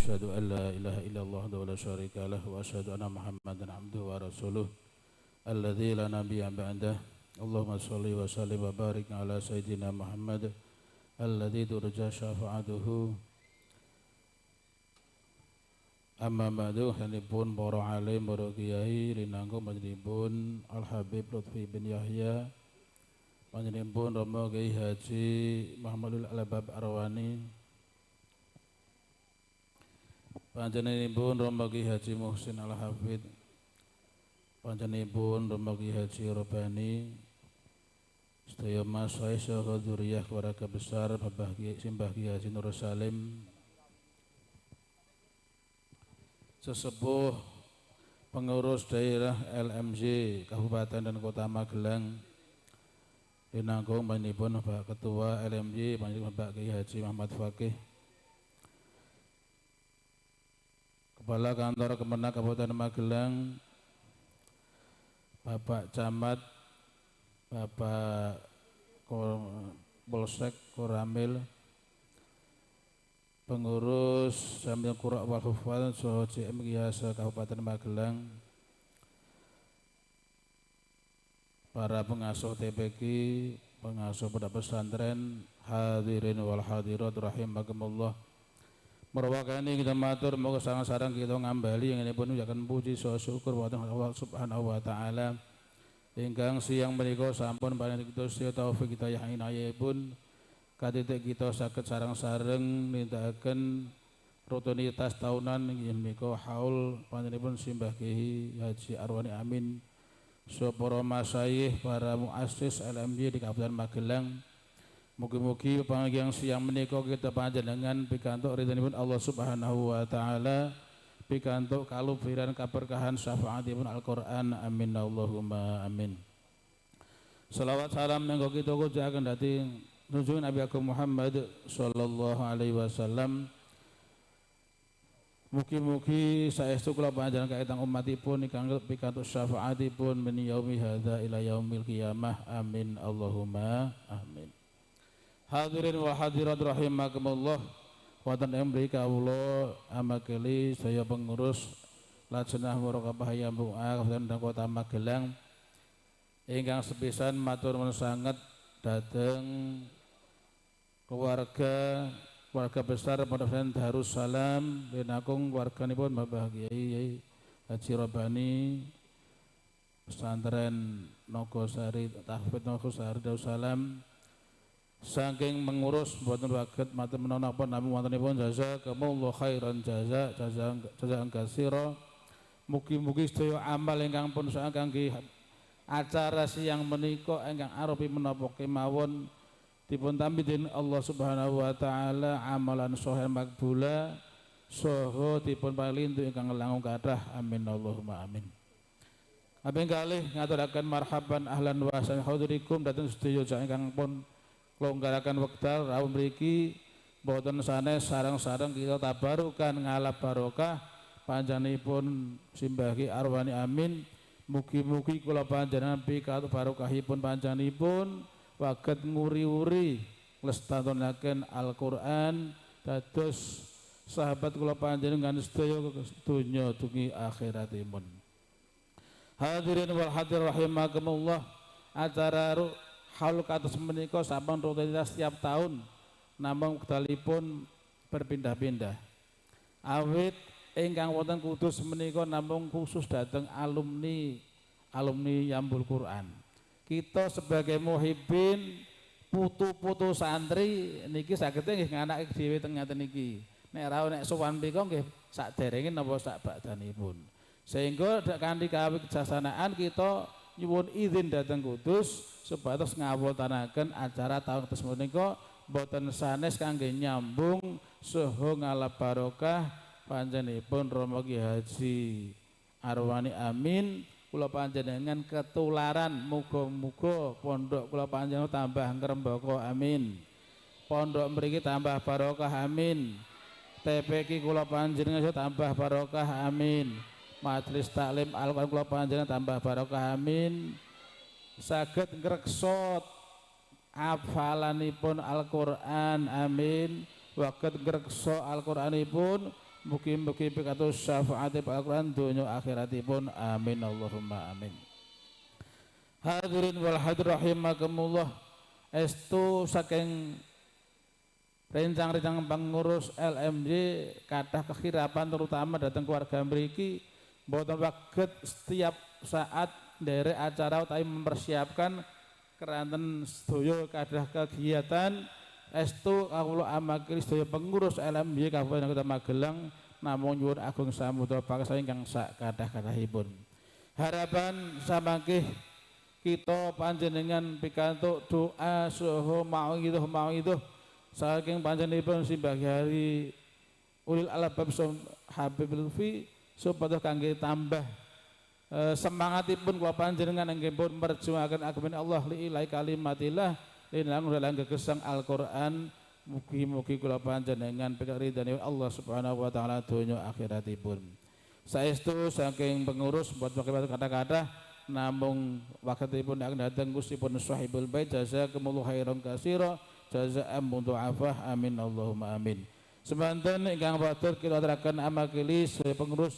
asyhadu an la ilaha illallah wa la syarika lah wa asyhadu anna Muhammadan abduhu wa rasuluh alladzi la nabiyya ba'dah. Allahumma shalli wa sallim wa barik ala sayyidina Muhammad alladzi turja syafa'atuhu. Amma ba'du, hanipun para alim, para kiai rinangka panjenenganipun Al Habib Lutfi bin Yahya, panjenenganipun Romo Kiai Haji Muhammadul Albab Arwani, panjenenganipun Romo Kiai Haji Muhsin Al Hafid, panjenenganipun Romo Kiai Haji Robani, sedaya masyayikh saha dzurriyyah keluarga besar Bapak Kiai Simbah Kiai Haji Nur Salim, sesepuh pengurus daerah LMJ Kabupaten dan Kota Magelang, dinanggung panjenenganipun Bapak Ketua LMJ panjenengan Bapak Kiai Haji Muhammad Fakih, Kepala Kantor Kemenak Kabupaten Magelang, Bapak Camat, Bapak Polsek Koramil, pengurus Jamil Qura wal Hufal Soho JM Kiasa Kabupaten Magelang, para pengasuh TPQ, pengasuh pondok pesantren, hadirin wal hadirat rahimakumullah. Merwakani kita matur moga sareng-sareng kita ngambali yang ini pun ucapan puji saha syukur wonten Allah Subhanahu wa taala ingkang siang menika sampun paring kita taufik kita yang inayahipun katitik kita saged sareng-sareng nindakaken rutinitas tahunan inggih menika haul panjenenganipun Simbah Kiai Haji Arwani Amin, para masyayikh, para muassis LMJ di Kabupaten Magelang. Mugi-mugi panggihan siang menika kita panjenengan pikantuk ridhonipun Allah Subhanahu wa taala, pikantuk kalubiran kaberkahan syafaatipun Al-Qur'an. Amin Allahumma amin. Selawat salam mengko kita kujaken dhateng nunjukkan Nabi Agung Muhammad sallallahu alaihi wasallam. Mugi-mugi saestu kula panjenengan kaitang umatipun ingkang pikantuk syafaatipun min yaumi hadza ila yaumil qiyamah. Amin Allahumma amin. Hadirin wa hadirat rahimakumullah, wonten ing mriki kawula amakili saya pengurus Lajnah Muraqabah Yambu'a Kabupaten Kota Magelang ingkang sepisan matur nuwun sanget dhateng keluarga besar Pondok Pesantren Darussalam linangkung warganipun Bapak Kiai Haji Robani, pesantren Nogosari Tahfidz Nogosari Darussalam, saking mengurus mboten waget matur menawi napa namung wontenipun jazakumullah khairan jazaan katsira. Mugi-mugi sedaya amal ingkang pun sak kangge acara siang menika ingkang arupi menapa kemawon dipun tampi dening Allah Subhanahu wa taala amalan shalih makbula saha dipun paringi ingkang langkung kathah. Amin Allahumma amin. Kaping kalih ngaturaken marhaban ahlan wa sahlan hadirikum dhateng sedaya ingkang pun longgarakan wekdal rawuh mriki boten sanes sareng-sareng kita tabarukan ngalap barokah panjenenganipun Simbah Kiai Arwani Amin. Mugi-mugi kula panjenengan pikantuk barokahipun panjenenganipun waget nguri-uri nglestatonaken Al-Qur'an dados sahabat kula panjenengan sedaya donya dugi akhiratipun. Hadirin wal hadir rahimakumullah, acara haul kados menika sampun rutinitas setiap tahun namung wekdalipun berpindah-pindah. Awit ingkang wonten Kudus menika namung khusus dhateng alumni Yambul Quran. Kita sebagai muhibbin putu-putu santri niki saged nggih nganake dhewe teng ngaten niki. Nek ra nek sowan mrika nggih saderenge napa sak badhanipun. Sehingga kanthi kawigjasanaan kita nyuwun izin dhateng Kudus supados ngawontenaken acara taun tersebut menika boten sanes kangge nyambung saha ngalap barokah panjenenganipun Romo Kiai Haji Arwani Amin. Kula panjenengan ketularan, muga-muga pondok kula panjenengan tambah ngrembaka amin. Pondok mriki tambah barokah amin. TPQ kula panjenengan tambah barokah amin. Majelis taklim Al-Qur'an kula panjenengan tambah barokah amin. Saged ngreksa hafalanipun Al-Qur'an amin. Waget ngreksa Al-Qur'anipun mugi-mugi pikados syafaatipun Al-Qur'an donya akhiratipun amin Allahumma amin. Hadirin wal hadir rahimakumullah, estu saking rencang-rencang pengurus LMJ kathah kekhirapan terutama datang keluarga mriki mboten waget setiap saat nderek acara utawi mempersiapkan keranten sedaya kathah kegiatan. Estu kawula amakili sedaya pengurus LMJ Kabupaten Kota Magelang namung nyuwun agung samudra paksa ingkang sak kathah-kathahipun. Harapan samangkih kita panjenengan pikantuk doa saha mauidhah saking panjenenganipun simbah Kyai Ulil Albab Habib Lutfi supados kangge tambah semangatipun kula panjenengan anggipun merjuangaken agama Allah li ilahi kalimatillah linang dalam gegesang Al-Qur'an. Mugi-mugi kula panjenengan pikaridani Allah Subhanahu wa taala donya akhiratipun. Saestu saking pengurus buat kata-kata namung wakatipun akan datang Gustipun Sahibul Bait jazakumullahu khairan katsira jazaa'an mudha'afah amin Allahumma amin. Semanten ingkang batur kita aturaken amakili sedaya pengurus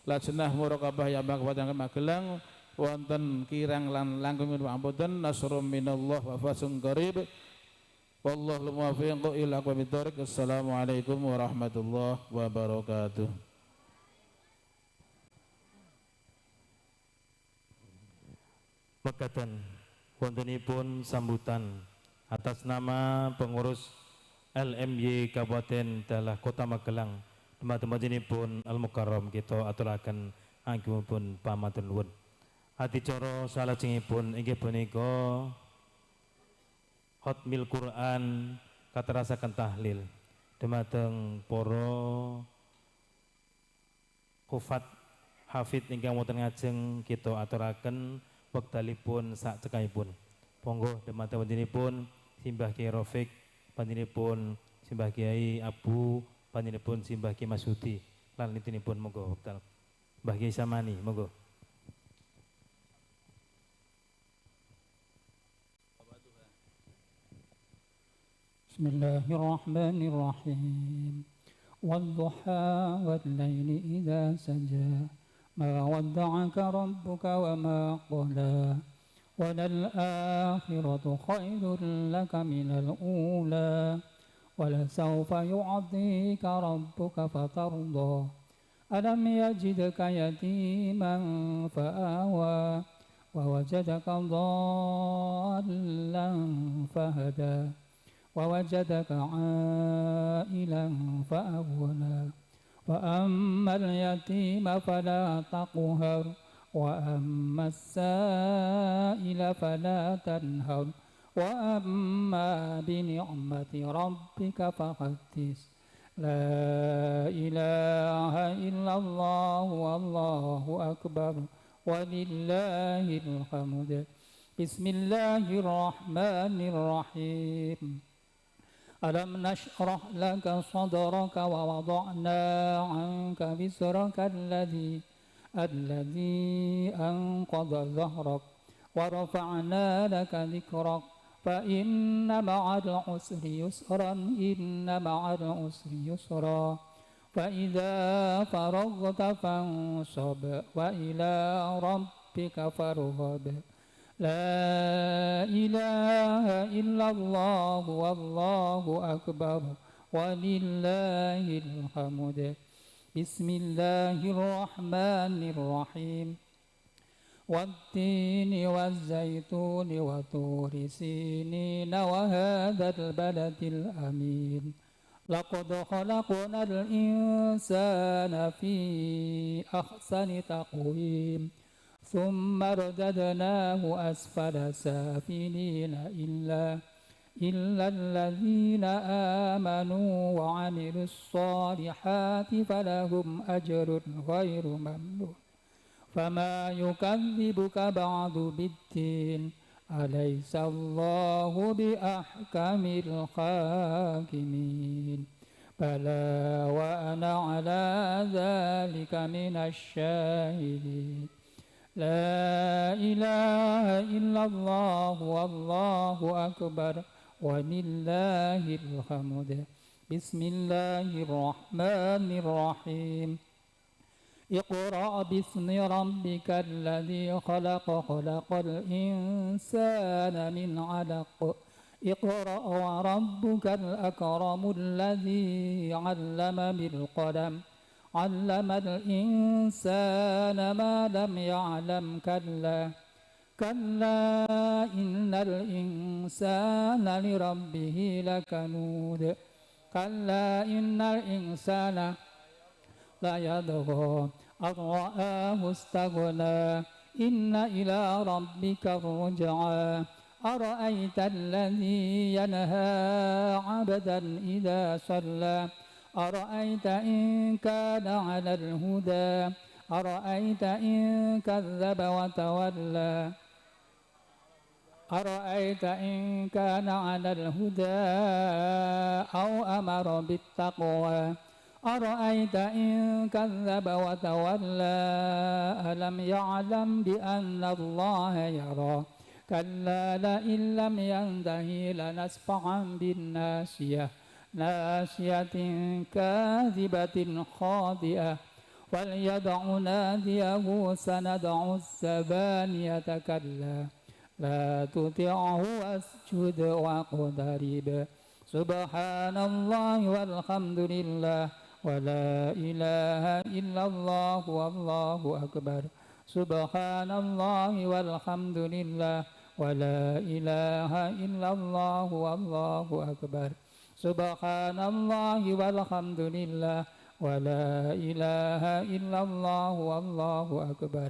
Lajnah Muraqabah Yamak Kabupaten Magelang wonten kirang lan langkung ampun nasrum minallah wa fathun qarib wallahu muwaffiq ila aqwamit thoriq. Assalamualaikum warahmatullahi wabarakatuh. Mekaten wontenipun sambutan atas nama pengurus LMY Kabupaten Dalah Kota Magelang teman-temanipun Al-Mukarram kita aturaken agungipun pamatur nuwun. Adicara salajengipun inggih punika Khatmil Quran katerasaken tahlil dumateng para kufat hafid ingkang wonten ngajeng kita aturaken wektalipun sak cekapipun. Monggo dumateng simbah Kyai Rafiq, panjenenganipun simbah Kyai Abu, panjenenganipun simbah Kyai Masudi lan nitinipun monggo wektal Mbah Kyai Samani monggo. Bismillahirrahmanirrahim. Wadduha wal-laili idza saja ma wadda'aka rabbuka wa ma qala walal-akhiratu khairun laka minal ula walasawfa yu'tika rabbuka fatarda alam yajidka yatiman fa'awa wa wajadaka dhallan fahada ووجدك عائلا فأغنى وأما اليتيم فلا تقهر وأما السائل فلا تنهر وأما بنعمة ربك فحدث لا إله إلا الله والله أكبر ولله الحمد. بسم الله الرحمن الرحيم. ألم نشرح لك صدرك ووضعنا عنك وزرك الذي أنقض ظهرك ورفعنا لك ذكرك فإن مع العسر يسرا إن مع العسر يسرا فإذا فرغت فانصب وإلى ربك فارغب. لا إله إلا الله والله أكبر ولله الحمد. بسم الله الرحمن الرحيم. والتين والزيتون وطور سينين وهذا البلد الأمين لقد خلقنا الإنسان في أحسن تقويم ثم رددناه أسفل سافلين إلا الذين آمنوا وعملوا الصالحات فلهم أجر غير ممنون. فما يكذبك بعد بالدين أليس الله بأحكم الحاكمين. بلى وأنا على ذلك من الشاهدين. لا إله إلا الله والله أكبر ولله الحمد. بسم الله الرحمن الرحيم اقرأ باسم ربك الذي خلق خلق الإنسان من علق اقرأ وربك الأكرم الذي علم بالقلم علم الإنسان ما لم يعلم كلا إن الإنسان لربه لكنود كلا إن الإنسان لا يطغى أن رآه استغنى إن إلى ربك الرجعى أرأيت الذي ينهى عبدا إذا صلى أرأيت إن كان على الهدى أرأيت إن كذب وتولى أرأيت إن كان على الهدى أو أمر بالتقوى أرأيت إن كذب وتولى ألم يعلم بأن الله يرى كلا لئن لم ينتهي لنسفعا بالناسية ناسية كاذبة خاطئة فليدع ناديه سندع الزبانية كلا لا تطعه واسجد واقترب سبحان الله والحمد لله ولا إله إلا الله والله أكبر سبحان الله والحمد لله ولا إله إلا الله والله أكبر سبحان الله والحمد لله ولا إله إلا الله والله أكبر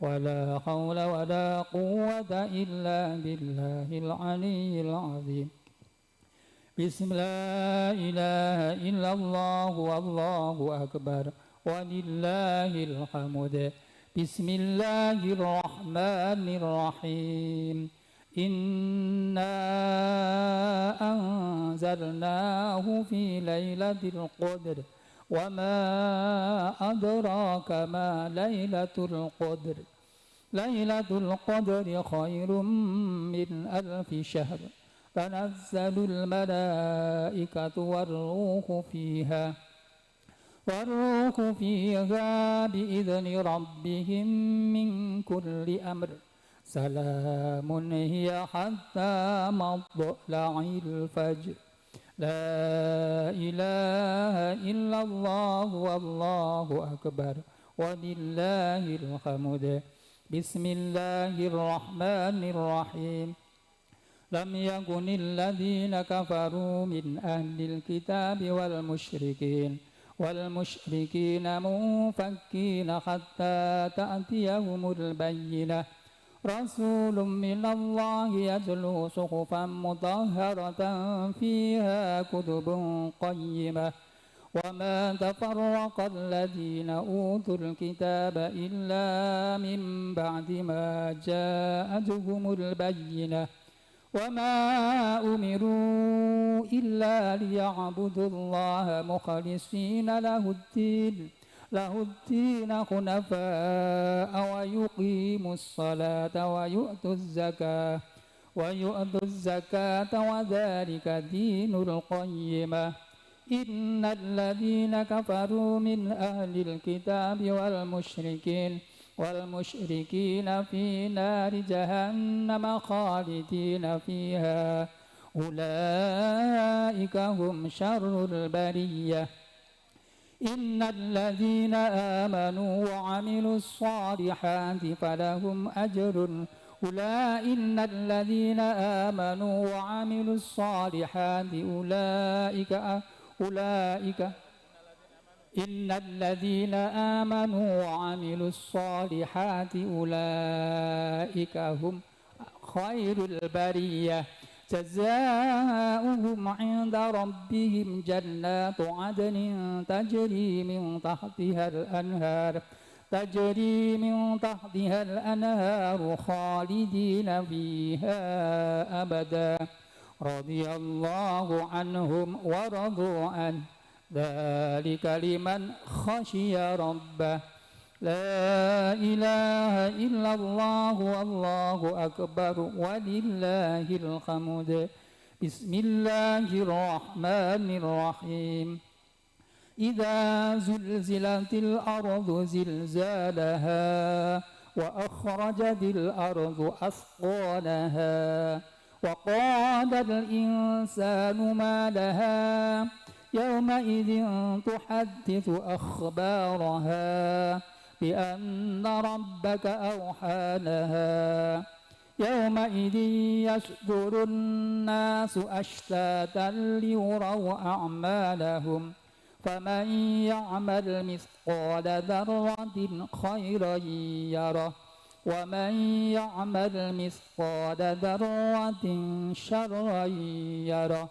ولا حول ولا قوة إلا بالله العلي العظيم بسم لا إله إلا الله والله أكبر ولله الحمد بسم الله الرحمن الرحيم إنا أنزلناه في ليلة القدر وما أدراك ما ليلة القدر ليلة القدر خير من ألف شهر تنزل الملائكة والروح فيها بإذن ربهم من كل أمر سلام هي حتى مطلع الفجر لا إله إلا الله والله أكبر ولله الحمد بسم الله الرحمن الرحيم لم يكن الذين كفروا من أهل الكتاب والمشركين منفكين حتى تأتيهم البينة رسول من الله يتلو صحفا مطهرة فيها كتب قيمة وما تفرق الذين أوتوا الكتاب إلا من بعد ما جاءتهم البينة وما أمروا إلا ليعبدوا الله مخلصين له الدين حنفاء ويقيموا الصلاة ويؤتوا الزكاة وذلك دين القيمة إن الذين كفروا من أهل الكتاب والمشركين في نار جهنم خالدين فيها أولئك هم شر البرية إن الذين آمنوا وعملوا الصالحات فلهم أجر إن الذين آمنوا وعملوا الصالحات إن الذين آمنوا وعملوا الصالحات أولئك هم خير البرية جزاؤهم عند ربهم جنات عدن تجري من تحتها الأنهار خالدين فيها أبدا رضي الله عنهم ورضوا عنه ذلك لمن خشي ربه لا إله إلا الله والله أكبر ولله الحمد بسم الله الرحمن الرحيم إذا زلزلت الأرض زلزالها وأخرجت الأرض أثقالها وقال الإنسان ما لها يومئذ تحدث أخبارها بأن ربك أوحى لها يومئذ يصدر الناس أشتاتا ليروا أعمالهم فمن يعمل مثقال ذرة خيرا يره ومن يعمل مثقال ذرة شرا يره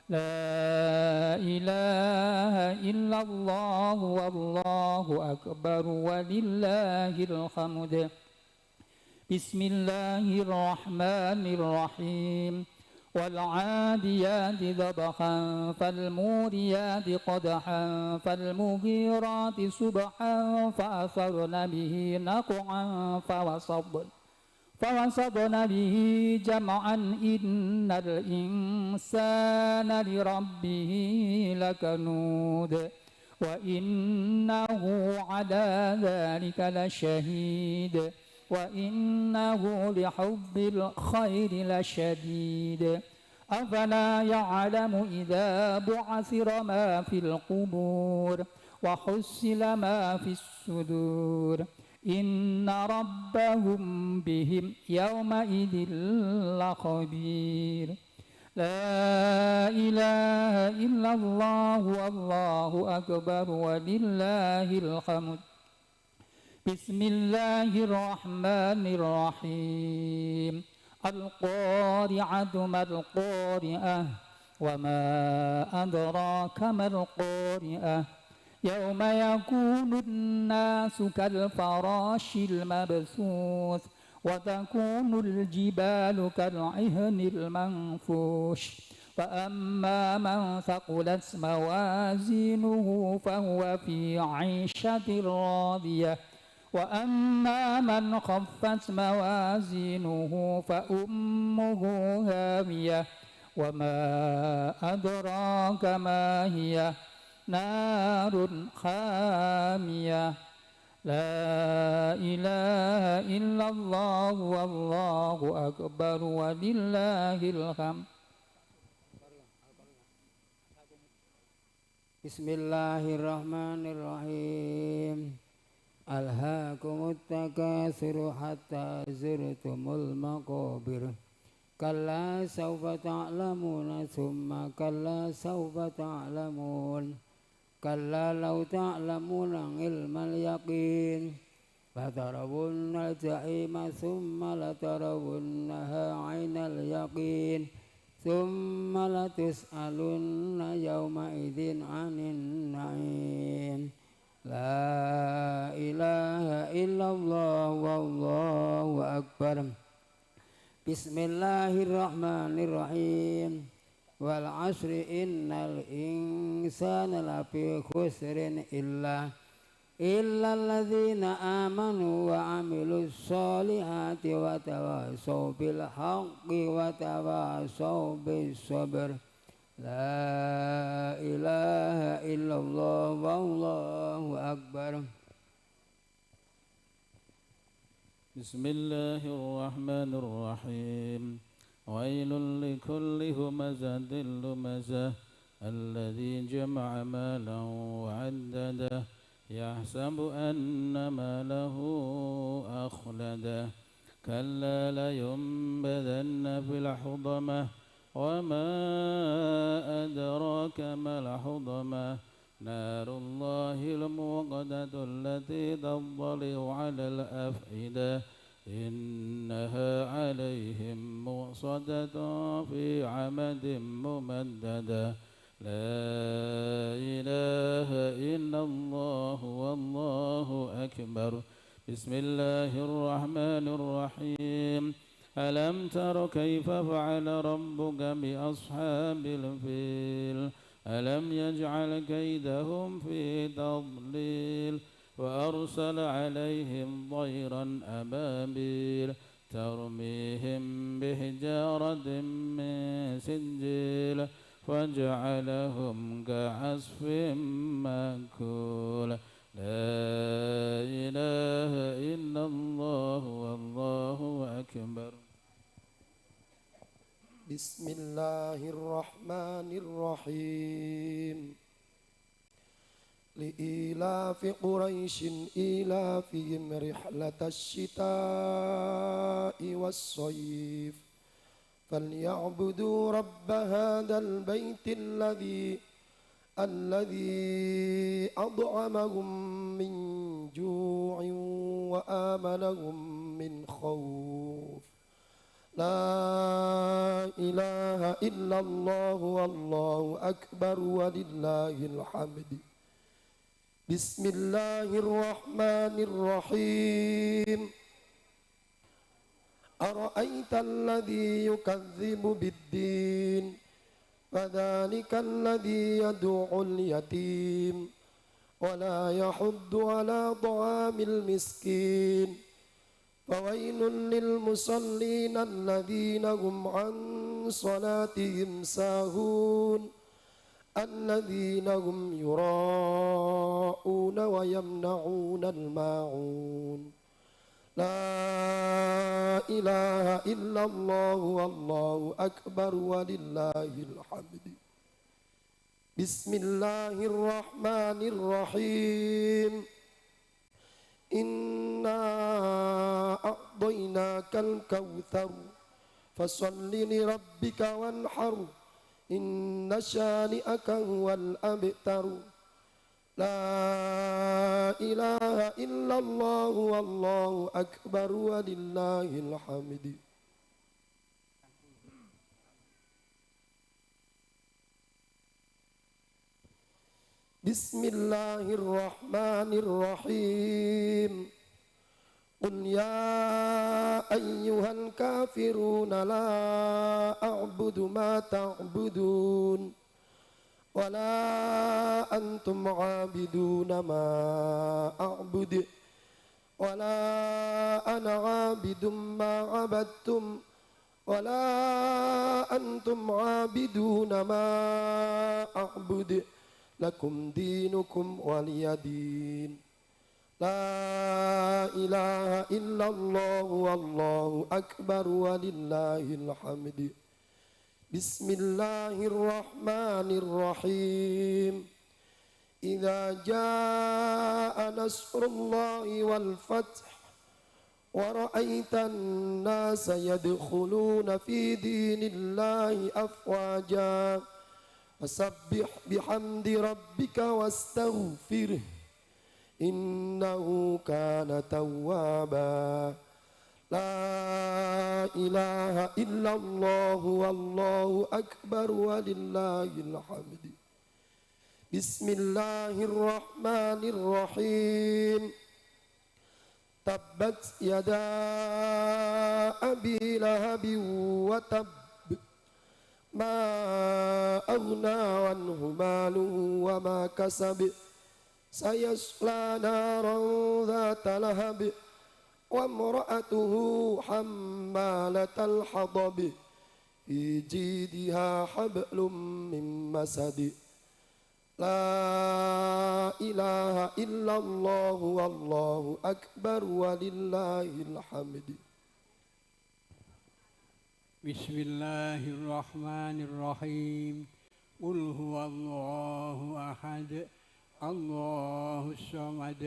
لا إله إلا الله والله أكبر ولله الحمد بسم الله الرحمن الرحيم والعاديات ضبحا فالموريات قدحا فالمغيرات صبحا فأثرن به نقعا فوسطن به جمعا إن الإنسان لربه لكنود وإنه على ذلك لشهيد وإنه لحب الخير لشديد أفلا يعلم إذا بعثر ما في القبور وحصل ما في الصدور إن ربهم بهم يومئذ لخبير لا إله إلا الله والله أكبر ولله الحمد بسم الله الرحمن الرحيم القارعة ما القارعة وما أدراك ما القارعة يوم يكون الناس كالفراش المبثوث وتكون الجبال كالعهن المنفوش فأما من ثقلت موازينه فهو في عيشة راضية وأما من خفت موازينه فأمه هاوية وما أدراك ما هي نار حامية لا إله إلا الله والله أكبر ولله الحمد Bismillahirrahmanirrahim. Alhaakumut takatsur hatta zurtumul maqabir. Kalla sawfa ta'lamuna thumma kalla sawfa ta'lamun. Kalla law ta'lamuna ilmal yaqin. Latarawunnal jahima thumma latarawunnaha 'ainal yaqin. Thumma latus'alunna yawma idzin 'anin na'im. La ilaha illallah wallahu akbar. Bismillahirrahmanirrahim. Wal 'asri innal insana lafi khusrin illa alladzina amanu wa amilus solihati wa tawasaw bil haqqi wa tawasaw bis sabr. La ilaha illallah wallahu akbar. Bismillahirrahmanirrahim. Wailul likulli humazatin lumazah alladzi jama'a malan wa 'addadah يحسب أن ماله أخلده كلا لينبذن في الحطمة وما أدراك ما الحطمة نار الله الموقدة التي تطلع على الأفئدة إنها عليهم مؤصدة في عمد ممددة لا إله إلا الله والله أكبر بسم الله الرحمن الرحيم ألم تر كيف فعل ربك بأصحاب الفيل ألم يجعل كيدهم في تضليل وأرسل عليهم طيرا أبابيل ترميهم بحجارة من سجيل فجعلهم كعصف مأكول لا إله إلا الله والله أكبر. بسم الله الرحمن الرحيم. لإيلاف قريش إيلافهم رحلة الشتاء والصيف فليعبدوا رب هذا البيت الذي أطعمهم من جوع وآمنهم من خوف. لا إله إلا الله والله أكبر ولله الحمد. بسم الله الرحمن الرحيم. أرأيت الذي يكذب بالدين فذلك الذي يدعو اليتيم ولا يحض على طعام المسكين فويل للمصلين الذين هم عن صلاتهم ساهون الذين هم يراءون ويمنعون الماعون. لا إله إلا الله والله أكبر ولله الحمد. بسم الله الرحمن الرحيم. إنا أعطيناك الكوثر فصل لربك وانحر إن شانئك هو الأبتر. لا إله إلا الله والله أكبر ولله الحمد. بسم الله الرحمن الرحيم. قل يا أيها الكافرون لا أعبد ما تعبدون ولا أنتم عابدون ما أعبد ولا أنا عابد ما عبدتم ولا أنتم عابدون ما أعبد لكم دينكم ولي دين. لا إله إلا الله والله أكبر ولله الحمد. بسم الله الرحمن الرحيم. إذا جاء نصر الله والفتح ورأيت الناس يدخلون في دين الله أفواجا فسبح بحمد ربك واستغفره إنه كان توابا. لا إله إلا الله والله أكبر ولله الحمد. بسم الله الرحمن الرحيم. تبت يدا أبي لهب وتب ما أغنى عنه ماله وما كسب سيصلى نارا ذات لهب وامرأته حمالة الحطب في جيدها حبل من مسد. لا إله إلا الله والله أكبر ولله الحمد. بسم الله الرحمن الرحيم. قل هو الله أحد الله الصمد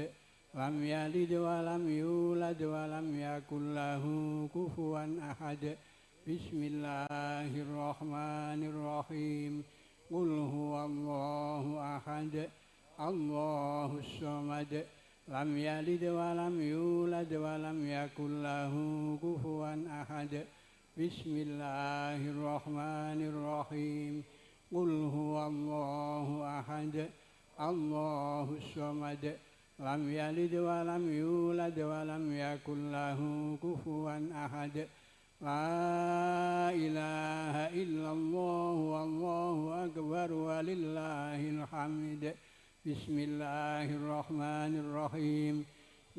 لم يلد ولم يولد ولم يكن له كفوا أحد. بسم الله الرحمن الرحيم. قل هو الله أحد الله الصمد لم يلد ولم يولد ولم يكن له كفوا أحد. بسم الله الرحمن الرحيم. قل هو الله أحد الله الصمد لم يلد ولم يولد ولم يكن له كفوا أحد. لا إله إلا الله والله أكبر ولله الحمد. بسم الله الرحمن الرحيم.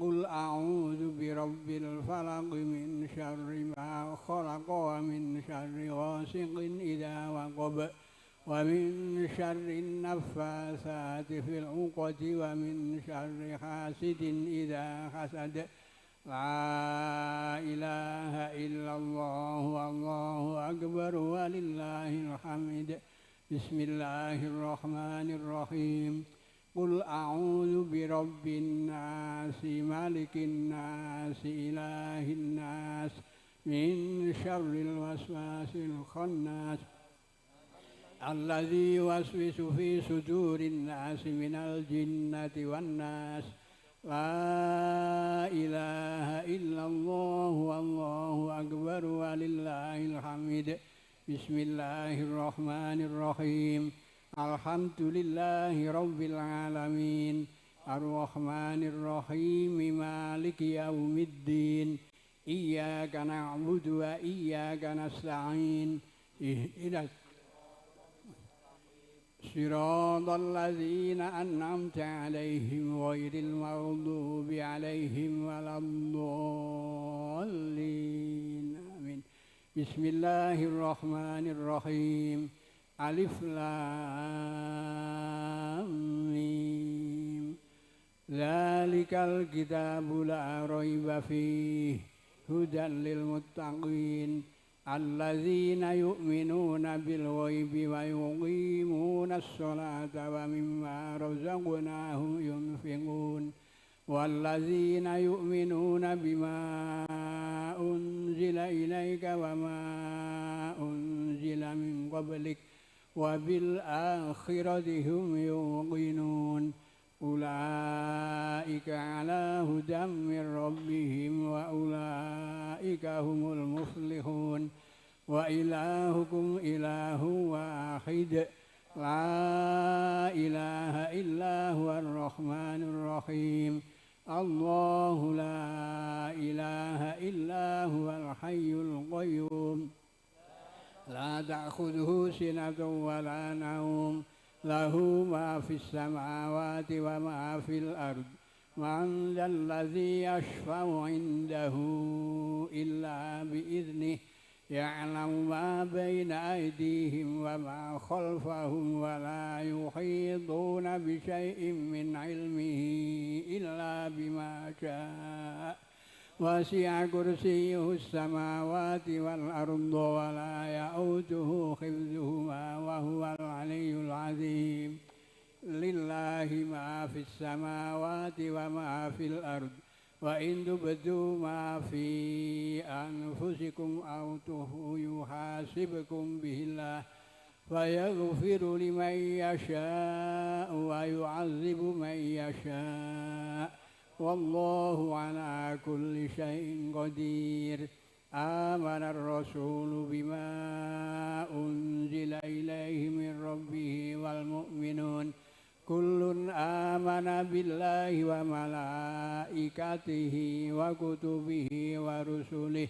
قل أعوذ برب الفلق من شر ما خلق ومن شر غاسق إذا وقب ومن شر النفاثات في العقد ومن شر حاسد إذا حسد لا إله إلا الله والله أكبر ولله الحمد بسم الله الرحمن الرحيم قل أعوذ برب الناس ملك الناس إله الناس من شر الوسواس الخناس الذي يوسوس في صدور الناس من الجنة والناس لا إله إلا الله والله أكبر ولله الحمد بسم الله الرحمن الرحيم الحمد لله رب العالمين الرحمن الرحيم مالك يوم الدين إياك نعبد وإياك نستعين اهدنا صراط الذين أنعمت عليهم غير المغضوب عليهم ولا الضالين آمين بسم الله الرحمن الرحيم ألف لام ميم ذلك الكتاب لا ريب فيه هدى للمتقين الذين يؤمنون بالغيب ويقيمون الصلاة ومما رزقناهم ينفقون والذين يؤمنون بما أنزل إليك وما أنزل من قبلك وبالآخرة هم يوقنون أولئك على هدى من ربهم وأولئك هم المفلحون وإلهكم إله واحد لا إله إلا هو الرحمن الرحيم الله لا إله إلا هو الحي القيوم لا تأخذه سنة ولا نوم له ما في السماوات وما في الأرض من ذا الذي يشفع عنده إلا بإذنه يعلم ما بين أيديهم وما خلفهم ولا يحيطون بشيء من علمه إلا بما شاء وسع كرسيه السماوات والأرض ولا يئوده حفظهما وهو العلي العظيم لله ما في السماوات وما في الأرض وإن تبدوا ما في أنفسكم أو تخفوه يحاسبكم به الله فيغفر لمن يشاء ويعذب من يشاء والله على كل شيء قدير آمن الرسول بما أنزل إليه من ربه والمؤمنون كل آمن بالله وملائكته وكتبه ورسله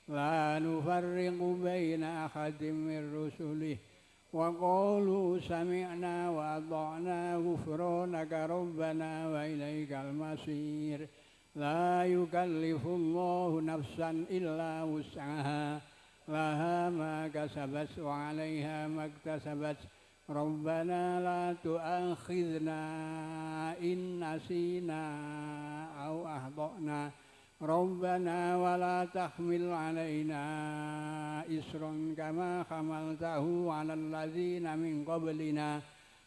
لا نفرق بين أحد من رسله وقالوا سمعنا وأطعنا غفرانك ربنا وإليك المصير لا يكلف الله نفسا إلا وسعها لها ما كسبت وعليها ما اكتسبت ربنا لا تؤاخذنا إن نسينا أو أخطأنا ربنا ولا تحمل علينا إصرا كما حملته على الذين من قبلنا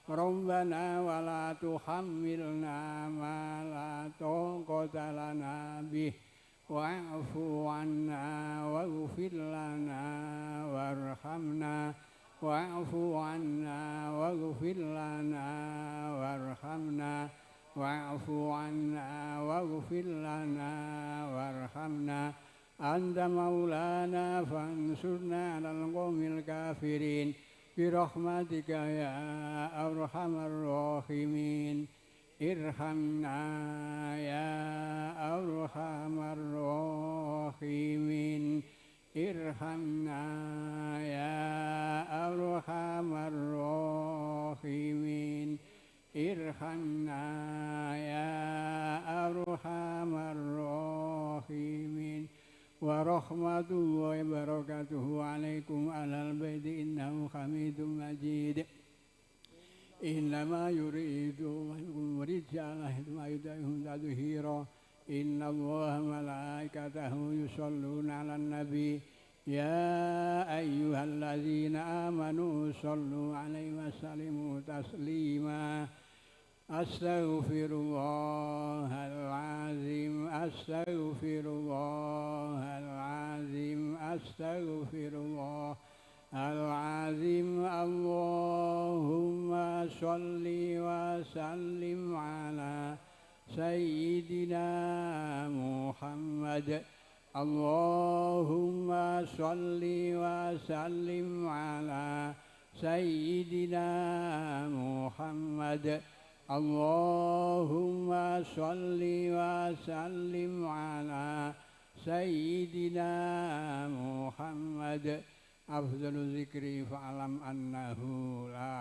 ربنا ولا تحملنا ما لا طاقة لنا به واعف عنا واغفر لنا وارحمنا واعف عنا واغفر لنا وارحمنا واعف عنا واغفر لنا وارحمنا أنت مولانا فانصرنا على القوم الكافرين برحمتك يا أرحم الراحمين ارحمنا يا أرحم الراحمين ارحمنا يا أرحم الراحمين ارحمنا يا أرحم الراحمين ورحمة الله وبركاته عليكم على البيت إنه حميد مجيد إنما يريد رجال ما يدعهم تطهيرا إن الله ملائكته يصلون على النبي يا أيها الذين آمنوا صلوا عليه وسلموا تسليما أستغفر الله العظيم أستغفر الله العظيم أستغفر الله العظيم اللهم صل وسلم على سيدنا محمد اللهم صل وسلم على سيدنا محمد اللهم صل وسلم على سيدنا محمد أفضل الذكر فاعلم أنه لا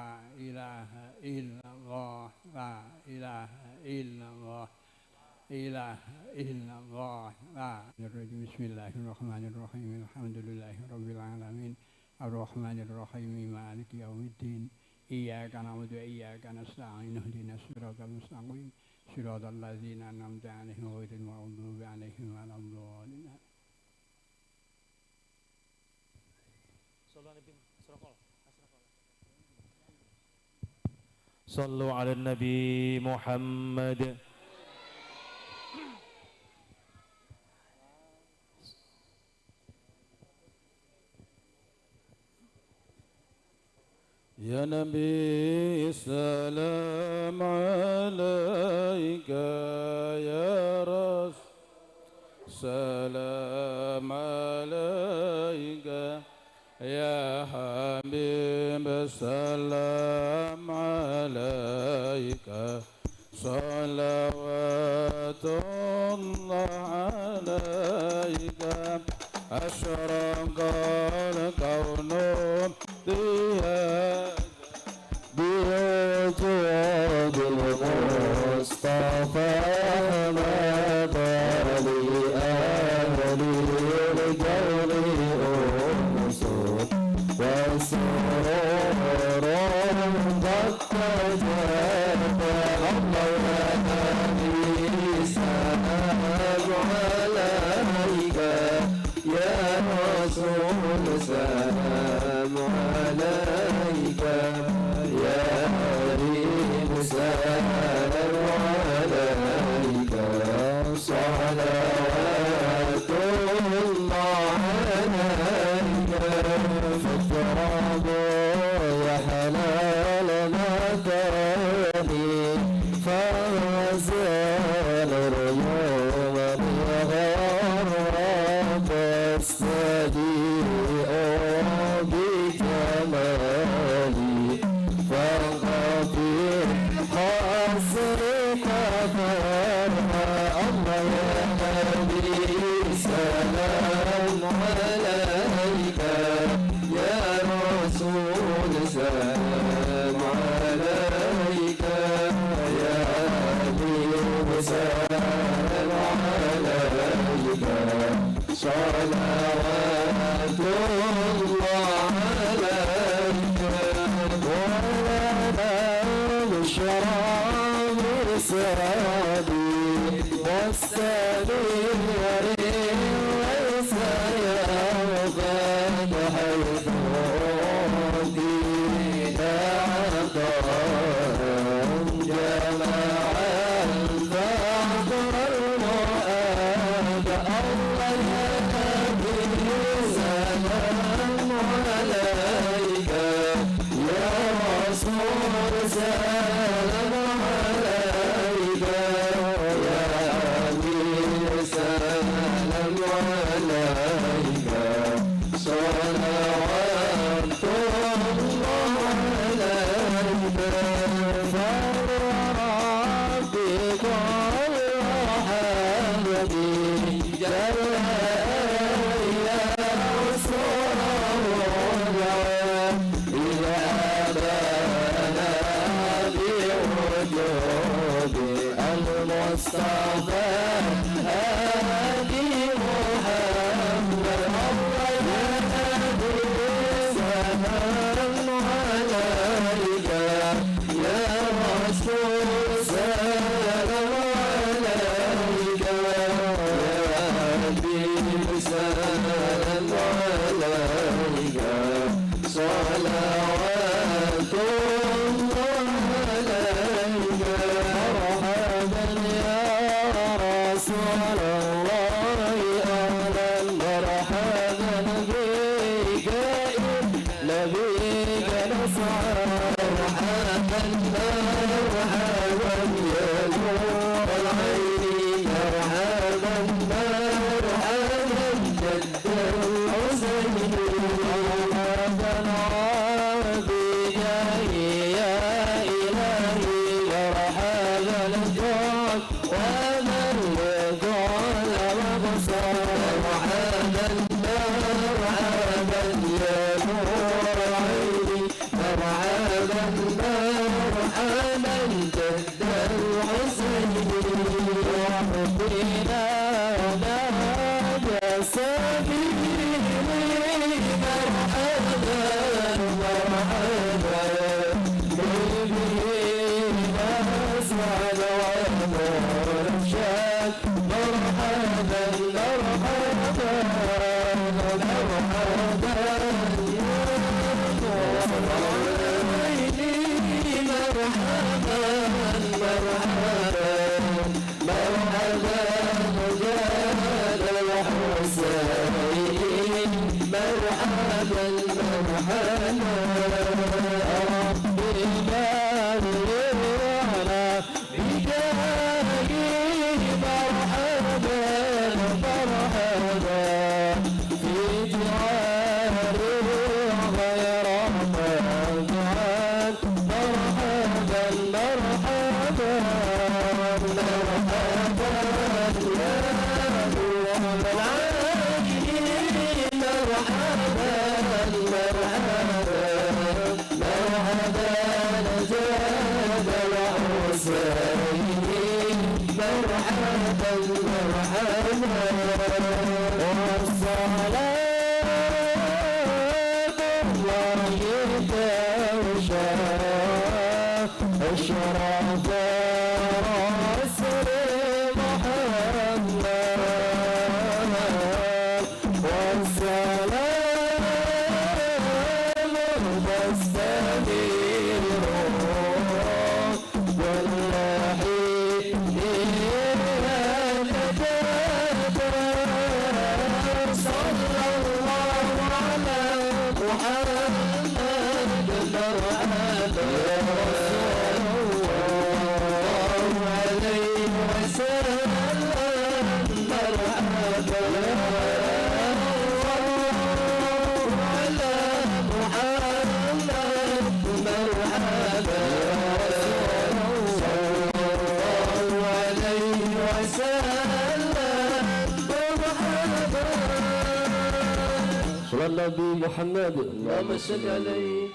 إله إلا الله لا إله إلا الله إله إلا الله لا بسم الله الرحمن الرحيم الحمد لله رب العالمين الرحمن الرحيم مالك يوم الدين إياك نعبد وإياك نستعين اهدنا الصراط المستقيم صراط الذين أنعمت عليهم غير المغضوب عليهم ولا الضالين صلوا على النبي محمد يا نبي سلام عليك يا رسول سلام عليك يا حبيب سلام عليك صلوات الله عليك أشرق الكون بوجود المصطفى مدى لأهل الجول أنصر وسرور قد تجاب الله يا نبي سلام عليك يا رسول سلام عليك يا حبيب سلام عليك صلوات الله عليك فاضربوا يا حلال مكاني فازال اليوم بغرب استجيء بكمالي فغفر حصرك فرها الله يا نبي سلام عليك يا رسول سلام عليك يا حبيب سلام عليك صلوات الله عليك ولنا بشراب سرابي والسرير ليس يوغد حيث دينا عطاهم جماعا فاحضر المؤاد الله يا نبي سلام عليك يا رسول سلام عليك يا حبيب سلام عليك صلوات الله عليك فربك وحمدي جل يا رسول الله إذا بنا Nabi Muhammad Allahumma salli alaihi.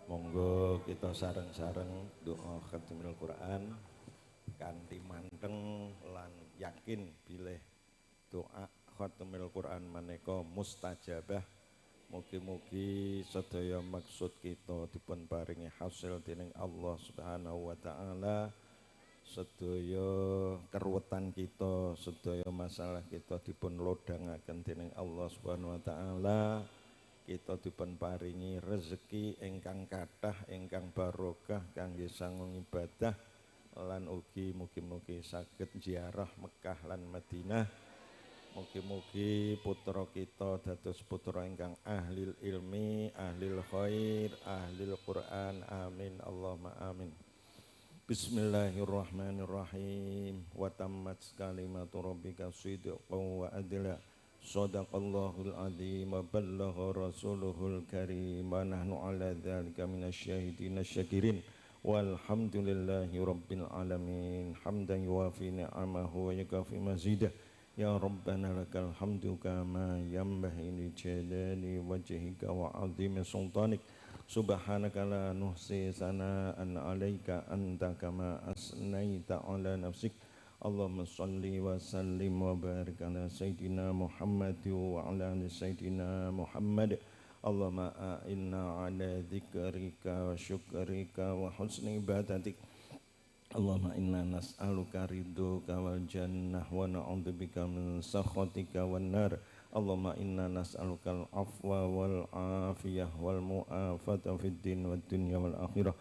Monggo kita sareng-sareng doa khatimul Quran kanthi manteng lan yakin bilih doa khatimul Quran maneka mustajabah. Mugi-mugi sedaya maksud kita dipun paringi hasil dening Allah Subhanahu wa taala. Sedaya keruwetan kita, sedaya masalah kita dipun lodhangaken dening Allah Subhanahu wa taala. Kita dipun paringi rezeki ingkang kathah, ingkang barokah kangge sangung ibadah lan ugi mugi-mugi saged ziarah Mekah lan Madinah. Mugi-mugi putra kita dados putra ingkang ahlil ilmi, ahlil khair, ahlil Quran. Amin Allahumma amin. Bismillahirrahmanirrahim. Wa tammat kalimatu rabbika sidqan wa adla. Shadaqallahul azim wa ballagha rasuluhul karim. Wa nahnu ala dzalika minasyahidin asyakirin. Walhamdulillahi rabbil alamin. Hamdan yuwafi ni'amahu wa yukafi mazidah. Ya Rabbana lakal hamdu kama yanbaghi li jalali wajhika wa 'azimi sultanik. Subhanaka la nuhsi sana'an 'alaika anta kama asnaita 'ala nafsik. Allahumma shalli wa sallim wa barik ala sayyidina Muhammad wa ala ali sayyidina Muhammad. Allahumma a'inna 'ala dzikrika wa syukrika wa husni ibadatik. Allahumma inna nas'aluka ridhoka wal jannah wa na'udzubika min sakhatika wan nar. Allahumma inna nas'aluka al afwa wal afiyah wal mu'afata fid din wad dunya wal akhirah.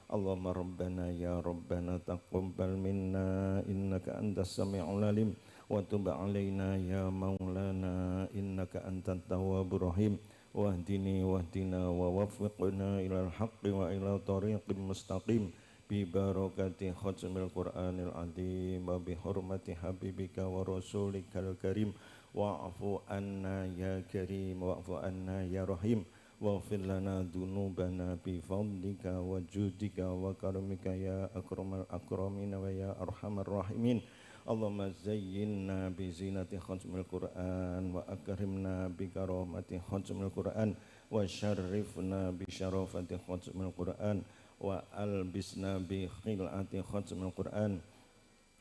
Allahumma rabbana ya rabbana taqabbal minna innaka antas sami'ul alim wa tub alaina ya maulana innaka antat tawwabur rahim wahdini wahdina wa waffiqna ilal haqqi wa ila tariqim mustaqim bi barakati khatmil qur'anil azim wa bi hurmati habibika wa rasulikal karim wa'fu anna ya karim wa'fu anna ya rahim waghfir lana dzunubana bi fadlika wa judika wa karamika ya akramal akramin wa ya arhamar rahimin Allahumma zayyinna bi zinati khatmil Qur'an wa akrimna bi karamati khatmil Qur'an wa syarrifna bi syarafati khatmil Qur'an wa albisna bi khilati khatmil Qur'an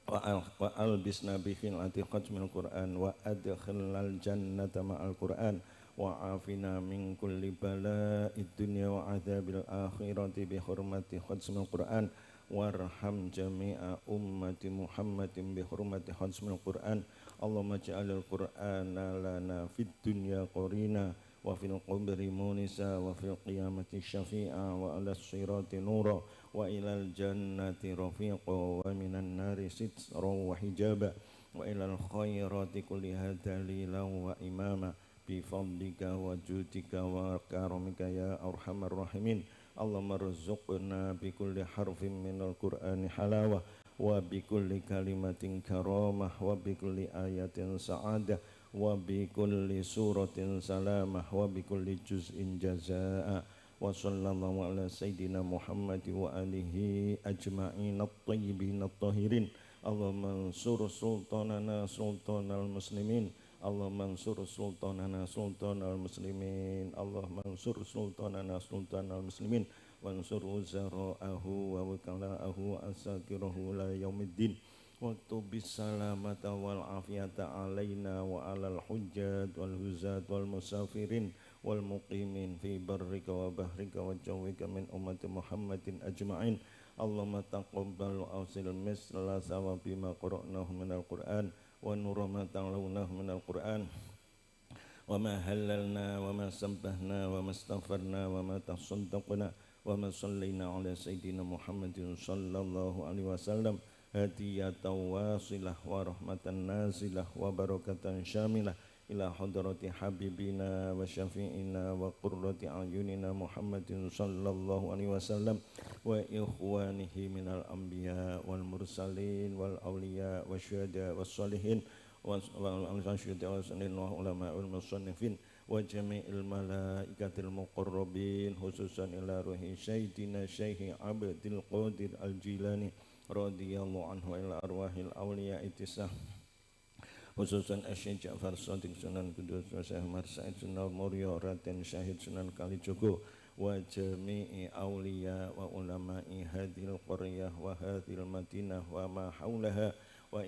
wa albisna bi khilati khatmil Qur'an wa adkhilnal jannata ma'al Qur'an wa afina min kulli bala'id dunya wa adzabil akhirati bi hurmati khatmil Qur'an warham jami'a ummati Muhammadin bi hurmati khatmil Qur'an Allahumma ja'alil Qur'ana lana fid dunya qarina wa fil qabri munisa wa fil qiyamati syafi'a wa ala sirati nura wa ilal jannati rafiqa wa minan nari sitra wa hijaba wa ilal khairati kulliha dalilan wa imama bifadlika wa judika wa karamika ya arhamar rahimin Allahumma rzuqna bi kulli harfin minal qur'ani halawah wa bi kulli kalimatin karamah wa bi kulli ayatin sa'adah wa bi kulli suratin salamah wa bi kulli juz'in jazaa'a wa sallallahu ala sayyidina Muhammad wa alihi ajma'in at-tayyibin at-tahirin Allahumma ansur sultanana sultanal muslimin Allah mansur sultanana sultanal muslimin Allah mansur sultanana sultanal muslimin wansur wuzara'ahu wa wakala'ahu asakirahu la yaumiddin waktu bisalamata wal afiyata alaina wa alal hujjat wal huzat wal musafirin wal muqimin fi barrika wa bahrika wa jawika min ummati Muhammadin ajma'in Allahumma taqabbal wa awsil misla sawabi ma qara'nahu minal Qur'an wa nura ma ta'lawnahu minal Qur'an wa ma halalna wa ma sabbahna wa ma astaghfarna wa ma tasaddaqna wa ma sallayna ala sayyidina Muhammadin sallallahu alaihi wasallam hadiyatan wasilah wa rahmatan nazilah wa barakatan syamilah ila hadrati habibina wa syafi'ina wa qurrati ayunina Muhammadin sallallahu alaihi wasallam wa ikhwanihi minal anbiya wal mursalin wal awliya wa syuhada was salihin wal syuhada was salihin wa ulama wal musannifin wa jami'il malaikatil muqarrabin khususan ila ruhi sayyidina Syekh Abdul Qadir Al-Jilani radhiyallahu anhu ila arwahil awliya itisah khususan Syekh Ja'far Shadiq Sunan Kudus wa Syekh Marsaid Sunan Muria Raden Syahid Sunan Kalijogo wa jami'i awliya wa ulama'i hadhil qaryah wa hadhil madinah wa ma haulaha wa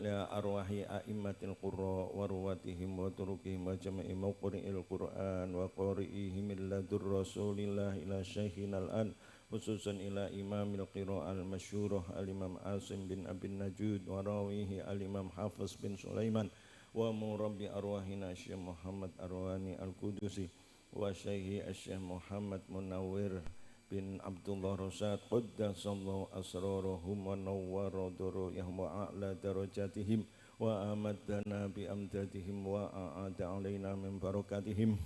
ila arwahi a'immatil qurra wa ruwatihim wa turukihim wa jami'i muqri'il Qur'an wa qari'ihim milladur rasulillah ila syekhinal an khususan ila imamil qira'ah al-masyhurah al-imam Asim bin Abin Najud wa rawihi al-imam Hafiz bin Sulaiman wa murabbi arwahina Syekh Muhammad Arwani Al-Qudusi wa syekhi Syekh Muhammad Munawwir bin Abdullah Rasad qaddasallahu asrarahum wa nawwara duruyahum wa a'la darajatihim wa amadana bi amdadihim wa a'ada alaina min barakatihim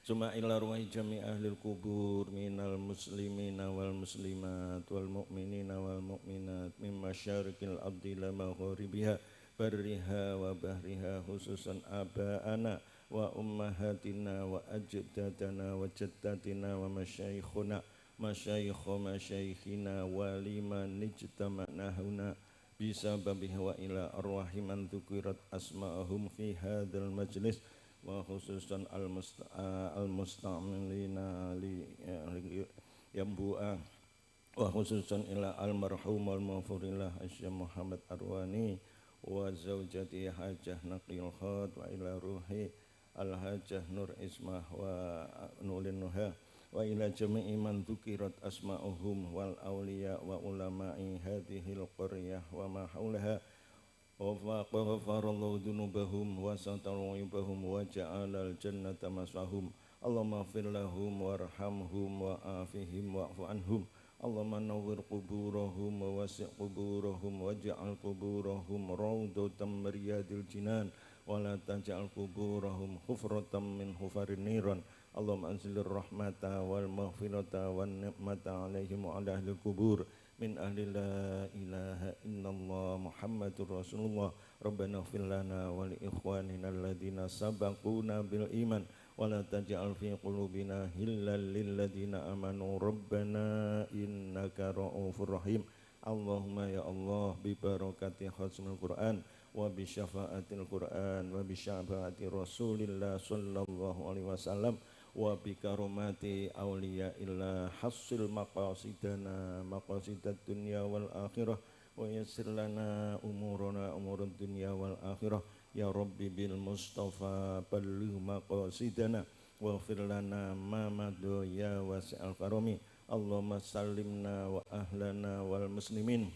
Suma ila ruwahi jami ahlil kubur minal muslimina wal muslimat wal mu'minina wal mu'minat min masyarikil abdi la maghribiha barriha wa bahriha khususan aba'ana wa ummahatina wa ajdadana wa jaddatina wa masyayikhuna masyayikhu masyayikhina wa liman ijtama'na huna bisababiha wa ila arwahi man dhukirat asma'ahum fi hadzal majlis wa khususan al-mustamilina li yambu'a wa khususan ila al-marhum al-maghfurillah Syekh Muhammad Arwani wa zaujati Hajah Naqil Khat wa ila ruhi al-Hajah Nur Ismah wa Nulin Nuha wa ila jami'i man dhukirat asma'uhum wal awliya wa ulama'i hadhil qaryah wa ma haulaha wa ghafarallahu dzunubahum wa satara 'aibahum wa ja'alal jannata maswahum Allahumma ighfir lahum warhamhum wa'afihim wa'fu anhum. Allahumma nawwir quburahum wa wasi' quburahum waj'al quburahum rawdatan min riyadil jinan wa la taj'al quburahum hufratan min hufarin niran. Allahumma anzilir rahmata wal maghfirata wan ni'mata alaihim wa ala ahli kubur min ahli la ilaha illallah Muhammadur Rasulullah. Rabbana ighfir lana wa li ikhwanina alladhina sabaquna bil iman wa la taj'al fi qulubina ghillan lil ladzina amanu rabbana innaka ra'ufur rahim. Allahumma ya Allah bi barakati khatmil Quran wa bi syafaatil Quran wa bi syafaati Rasulillah sallallahu alaihi wasallam wa bi karomati awliya illa hasil maqasidana maqasidat dunya wal akhirah wa yassir lana umurana umurud dunya wal akhirah ya Rabbi bil Mustafa balligh maqasidana wa ighfir lana ma madu ya wasi'al karami. Allahumma sallimna wa ahlana wal muslimin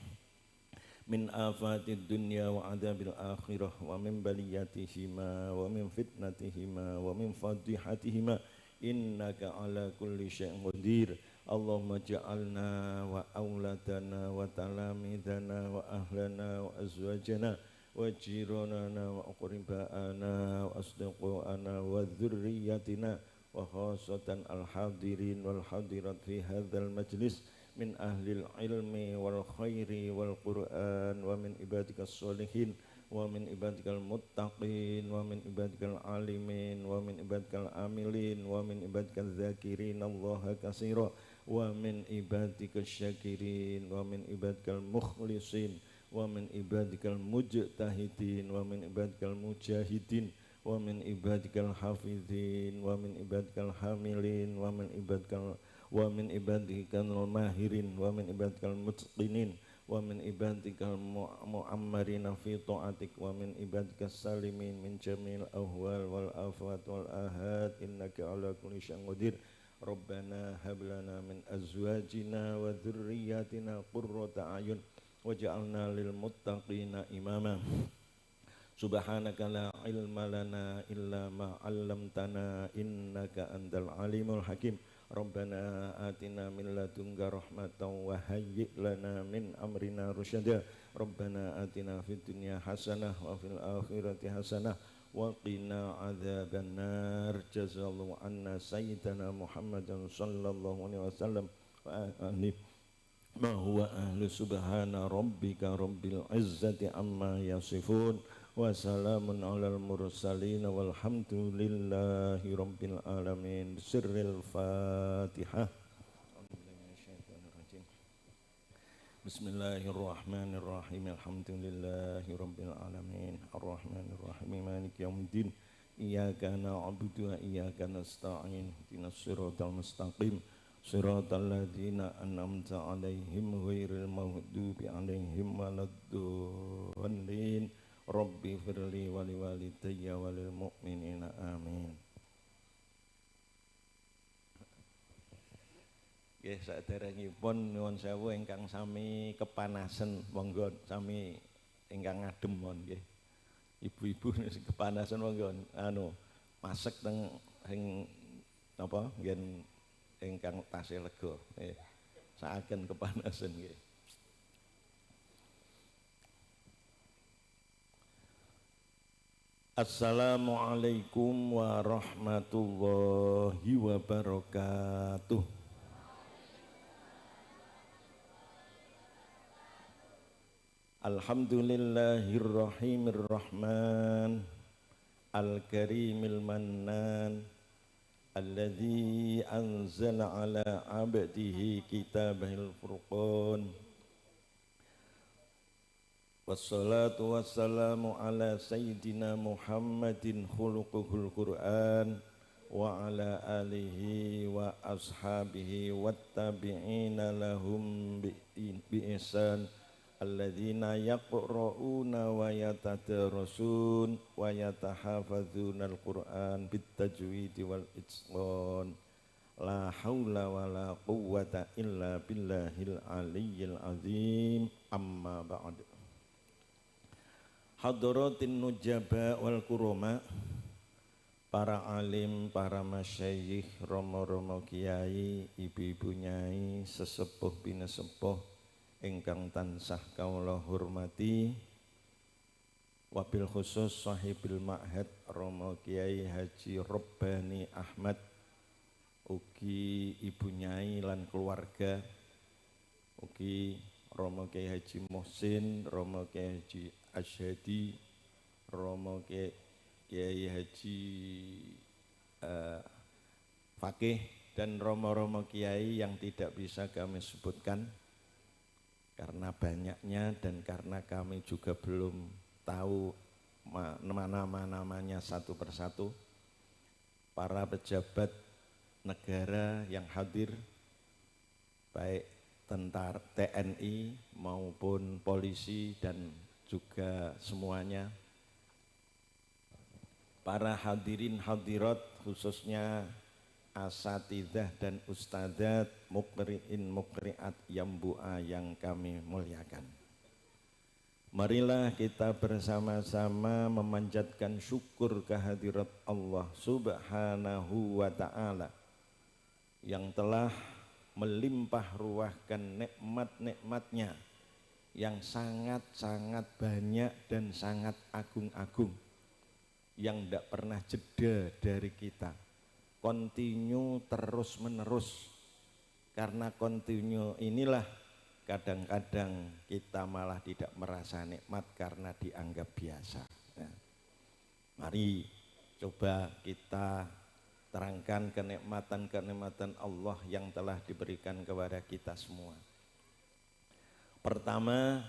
min afatid dunya wa adabil akhirah wa min baliyatihima wa min fitnatihima wa min fadihatihima innaka ala kulli syai'in qadir. Allahumma ja'alna wa auladana wa talamidana wa ahlana wa azwajana wa jiranana wa aqribana wa asdiqana wa dhurriyyatina wa khasatan al-hadirin wal hadirat fi hadzal majlis min ahlil ilmi wal khairi wal Qur'an wa min ibadikas sholihin wa min ibadikal muttaqin wa min ibadikal alimin wa min ibadikal amilin wa min ibadikal zakirin allaha katsira wa min ibadikal syakirin wa min ibadikal mukhlisin wa min ibadikal mujtahidin wa min ibadikal mujahidin wa min ibadikal hafizin wa min ibadikal hamilin wa min ibadikal mahirin wa min ibadikal mutqinin wa min ibadikal mu'ammarina fi ta'atik wa min ibadikas salimin min jamil ahwal wal afat wal ahad innaka ala kulli syai'in qadir. Rabbana hab lana min azwajina wa dhurriyyatina qurrata a'yun waj'alna lil muttaqina imama. Subhanaka la ilma lana illa ma 'allamtana innaka antal alimul hakim. Rabbana atina min ladunka rahmatan wa hayyi' lana min amrina rusyada. Rabbana atina fid dunya hasanah wa fil akhirati hasanah wa qina adzabannar. Jazallahu anna sayyidana Muhammadan sallallahu alaihi wasallam wa alihi ma huwa ahlu subhana rabbika rabbil izzati amma yasifun wa salamun alal mursalin walhamdulillahi rabbil alamin. Sirril Fatihah. Bismillahirrahmanirrahim. Alhamdulillahi rabbil alamin. Arrahmanir rahim. Maliki yaumiddin. Iyyaka na'budu wa iyyaka nasta'in. Ihdinas siratal mustaqim. Siratal ladzina an'amta 'alaihim ghairil maghdubi 'alaihim waladdallin. Rabbi firli wa liwalidayya wa lil mu'minina amin. Nggih, saderengipun nyuwun sewu ingkang sami kepanasan, monggo sami ingkang ngadem mon nggih. Ibu-ibu sing kepanasan monggo masak teng ing napa ngen ingkang tasih lega. Saaken kepanasan nggih. Assalamualaikum warahmatullahi wabarakatuh. Alhamdulillahirrahmanirrahman al-karimil mannan alladzi anzala ala abdihi kitabahil furqan. Wassalatu wassalamu ala sayyidina Muhammadin khuluquhul Qur'an wa ala alihi wa ashabihi wattabi'ina lahum bi ihsan alladzina yaqra'una wa yatadarasun wa yatahafazuna al-Qur'an bitajwidi wal itqan. La haula wa la quwwata illa billahil aliyyil azim. Amma ba'd. Hadratin nujaba wal kurama para alim, para masyayikh, romo-romo kiai, ibu-ibu nyai, sesepuh pinesepuh ingkang tansah kawula hormati, wabil khusus sahibil ma'had Romo Kiai Haji Robbani Ahmad, ugi ibu nyai lan keluarga, ugi Romo Kiai Haji Muhsin, Romo Kiai Haji Asyadi, Romo Kiai Haji Fakih, dan romo-romo kiai yang tidak bisa kami sebutkan karena banyaknya dan karena kami juga belum tahu nama-namanya satu persatu. Para pejabat negara yang hadir, baik tentara TNI maupun polisi dan juga semuanya, para hadirin hadirat khususnya asatidzah dan ustadzat, mukri'in mukri'at yambu'a yang kami muliakan. Marilah kita bersama-sama memanjatkan syukur kehadirat Allah Subhanahu wa ta'ala yang telah melimpah ruahkan nikmat-nikmatnya yang sangat-sangat banyak dan sangat agung-agung, yang tidak pernah jeda dari kita, kontinu terus menerus. Karena kontinu inilah kadang-kadang kita malah tidak merasa nikmat karena dianggap biasa. Nah, mari coba kita terangkan kenikmatan-kenikmatan Allah yang telah diberikan kepada kita semua. Pertama,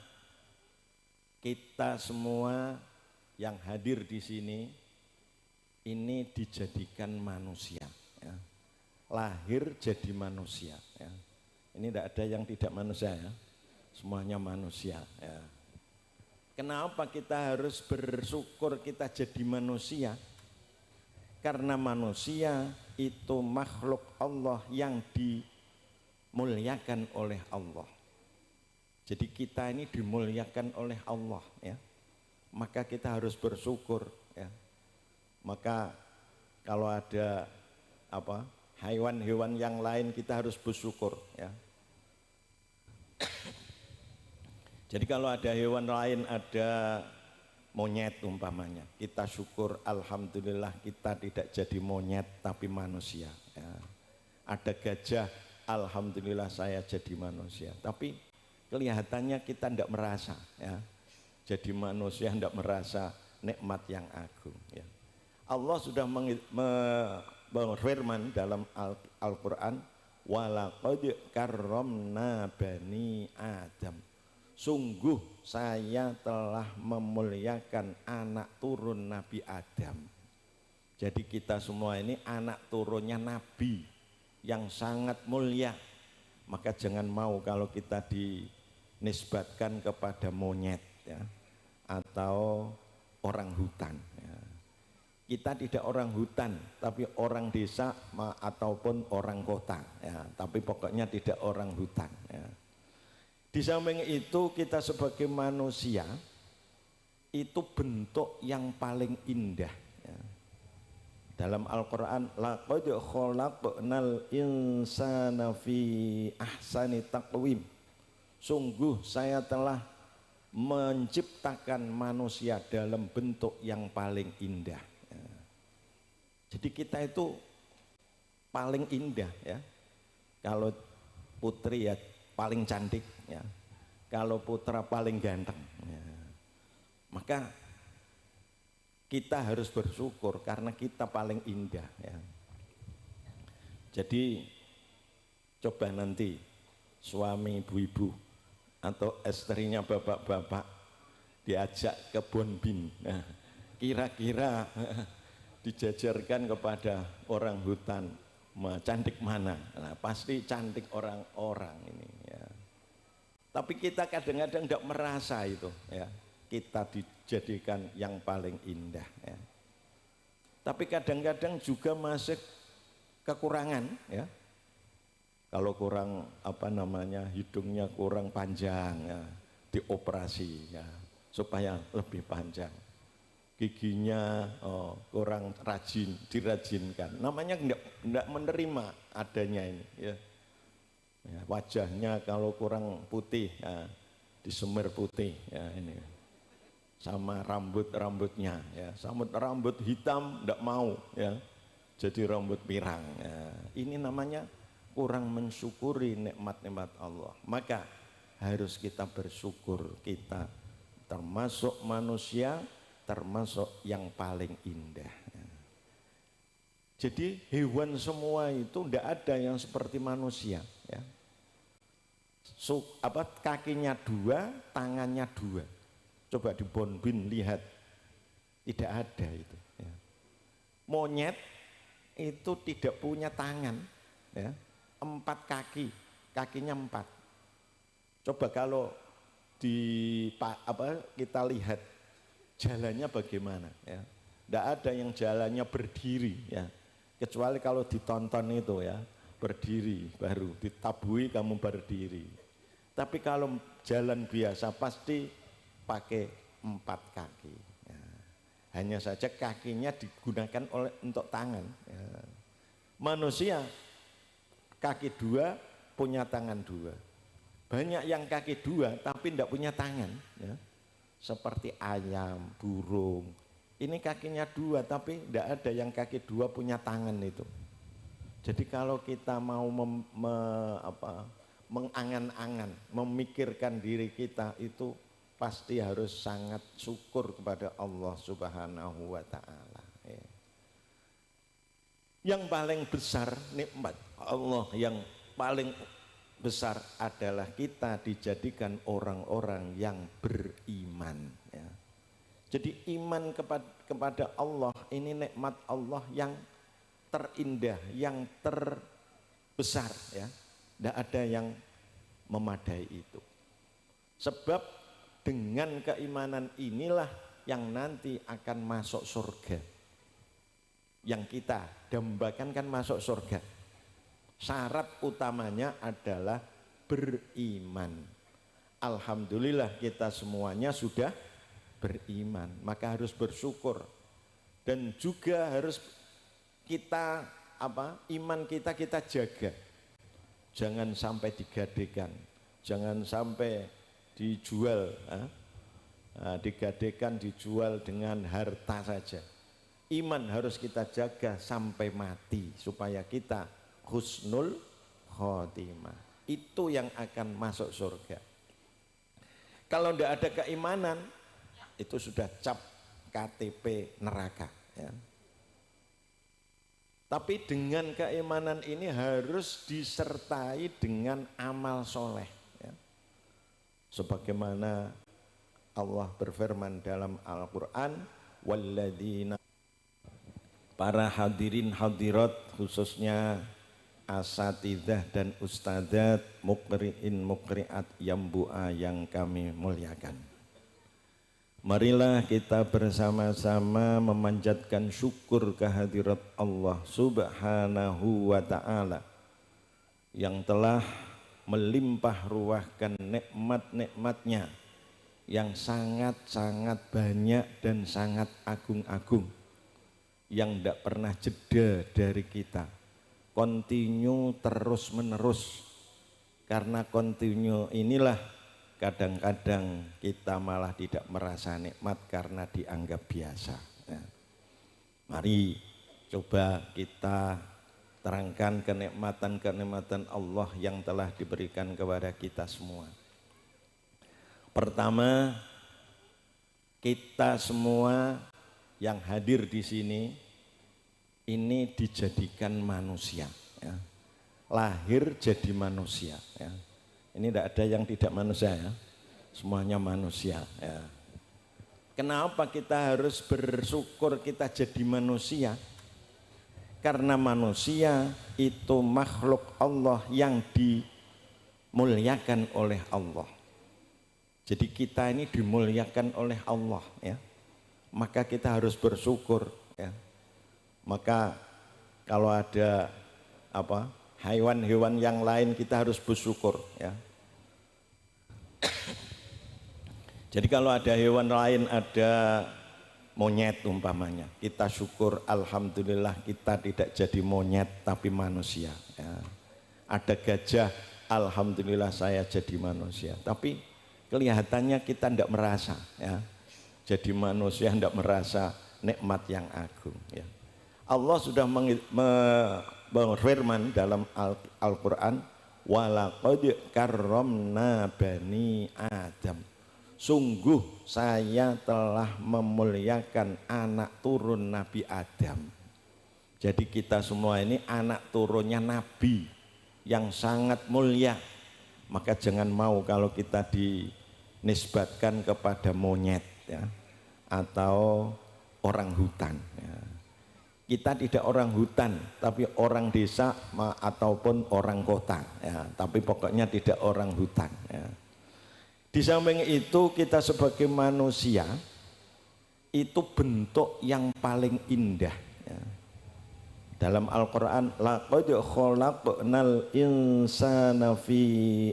kita semua yang hadir di sini ini dijadikan manusia, ya. Lahir jadi manusia, ya. Ini tidak ada yang tidak manusia, ya. Semuanya manusia, ya. Kenapa kita harus bersyukur kita jadi manusia? Karena manusia itu makhluk Allah yang dimuliakan oleh Allah. Jadi kita ini dimuliakan oleh Allah, ya. Maka kita harus bersyukur, ya. Maka kalau ada hewan-hewan yang lain kita harus bersyukur, ya. Jadi kalau ada hewan lain, ada monyet umpamanya, kita syukur alhamdulillah kita tidak jadi monyet tapi manusia, ya. Ada gajah, alhamdulillah saya jadi manusia, tapi kelihatannya kita tidak merasa, ya. Jadi manusia tidak merasa nikmat yang agung, ya. Allah sudah berfirman dalam Al-Quran, walaqad karramna bani Adam, sungguh saya telah memuliakan anak turun Nabi Adam. Jadi kita semua ini anak turunnya Nabi yang sangat mulia. Maka jangan mau kalau kita dinisbatkan kepada monyet, ya, atau orang hutan, ya. Kita tidak orang hutan, tapi orang desa ataupun orang kota, ya. Tapi pokoknya tidak orang hutan, ya. Di samping itu kita sebagai manusia itu bentuk yang paling indah, ya. Dalam Al-Quran, laqad khalaqnal insana fi ahsani taqwim, sungguh saya telah menciptakan manusia dalam bentuk yang paling indah, ya. Jadi kita itu paling indah, ya. Kalau putri ya paling cantik, ya. Kalau putra paling ganteng, ya. Maka kita harus bersyukur karena kita paling indah, ya. Jadi coba nanti suami ibu-ibu atau istrinya bapak-bapak diajak ke Bonbin, nah, kira-kira dijajarkan kepada orang hutan, cantik mana? Nah, pasti cantik orang-orang ini, ya. Tapi kita kadang-kadang tidak merasa itu, ya. Kita dijadikan yang paling indah, ya. Tapi kadang-kadang juga masih kekurangan, ya. Kalau kurang hidungnya kurang panjang, ya, dioperasi, ya, supaya lebih panjang. giginya kurang rajin, dirajinkan. Namanya enggak menerima adanya ini. Ya. Ya, wajahnya kalau kurang putih, ya, disemir putih. Ya, ini. Sama rambutnya, ya, sama rambut hitam enggak mau, ya, jadi rambut pirang. Ya. Ini namanya kurang mensyukuri nikmat-nikmat Allah. Maka harus kita bersyukur, kita termasuk manusia, termasuk yang paling indah. Jadi hewan semua itu tidak ada yang seperti manusia. Ya. Kakinya 2, tangannya 2. Coba di Bonbin lihat, tidak ada itu. Ya. Monyet itu tidak punya tangan, ya. 4 kaki, kakinya 4. Coba kalau kita lihat jalannya bagaimana, ya. Tidak ada yang jalannya berdiri, ya. Kecuali kalau ditonton itu, ya, berdiri baru ditabui kamu berdiri. Tapi kalau jalan biasa pasti pakai 4 kaki. Ya. Hanya saja kakinya digunakan untuk tangan. Ya. Manusia kaki 2 punya tangan 2. Banyak yang kaki 2 tapi tidak punya tangan. Ya. Seperti ayam, burung. Ini kakinya 2 tapi tidak ada yang kaki 2 punya tangan itu. Jadi kalau kita mau mengangan-angan, memikirkan diri kita itu pasti harus sangat syukur kepada Allah Subhanahu wa Ta'ala. Ya. Yang paling besar nikmat Allah yang paling besar adalah kita dijadikan orang-orang yang beriman. Ya. Jadi iman kepada Allah ini nikmat Allah yang terindah, yang terbesar. Ya. Tidak ada yang memadai itu. Sebab dengan keimanan inilah yang nanti akan masuk surga. Yang kita dambakan kan masuk surga. Syarat utamanya adalah beriman. Alhamdulillah kita semuanya sudah beriman, maka harus bersyukur. Dan juga harus kita iman kita jaga. Jangan sampai digadekan, jangan sampai dijual, digadekan, dijual dengan harta saja. Iman harus kita jaga sampai mati supaya kita husnul khotimah. Itu yang akan masuk surga. Kalau tidak ada keimanan, itu sudah cap KTP neraka. Ya. Tapi dengan keimanan ini harus disertai dengan amal soleh. Ya. Sebagaimana Allah berfirman dalam Al-Quran, walladzina, para hadirin hadirat khususnya asatidzah dan ustadzat, mukri'in mukri'at yambu'a yang kami muliakan. Marilah kita bersama-sama memanjatkan syukur kehadirat Allah Subhanahu wa Ta'ala yang telah melimpah ruahkan nikmat-nikmatnya yang sangat-sangat banyak dan sangat agung-agung, yang tidak pernah jeda dari kita, kontinu terus menerus. Karena kontinu inilah kadang-kadang kita malah tidak merasa nikmat karena dianggap biasa. Ya. Mari coba kita terangkan kenikmatan-kenikmatan Allah yang telah diberikan kepada kita semua. Pertama, kita semua yang hadir di sini ini dijadikan manusia, ya. Lahir jadi manusia, ya. Ini tidak ada yang tidak manusia, ya. Semuanya manusia, ya. Kenapa kita harus bersyukur kita jadi manusia? Karena manusia itu makhluk Allah yang dimuliakan oleh Allah. Jadi kita ini dimuliakan oleh Allah, ya. Maka kita harus bersyukur, ya. Maka kalau ada hewan-hewan yang lain kita harus bersyukur, ya. Jadi kalau ada hewan lain, ada monyet umpamanya. Kita syukur alhamdulillah kita tidak jadi monyet tapi manusia. Ya. Ada gajah, alhamdulillah saya jadi manusia. Tapi kelihatannya kita tidak merasa. Ya. Jadi manusia tidak merasa nikmat yang agung. Ya. Allah sudah berfirman dalam Al-Quran, walaqad karramna bani Adam. Sungguh saya telah memuliakan anak turun Nabi Adam. Jadi kita semua ini anak turunnya Nabi yang sangat mulia. Maka jangan mau kalau kita dinisbatkan kepada monyet ya, atau orang hutan ya. Kita tidak orang hutan, tapi orang desa ataupun orang kota ya. Tapi pokoknya tidak orang hutan ya. Di samping itu kita sebagai manusia itu bentuk yang paling indah ya. Dalam Al-Quran, laqad khalaqnal insana fi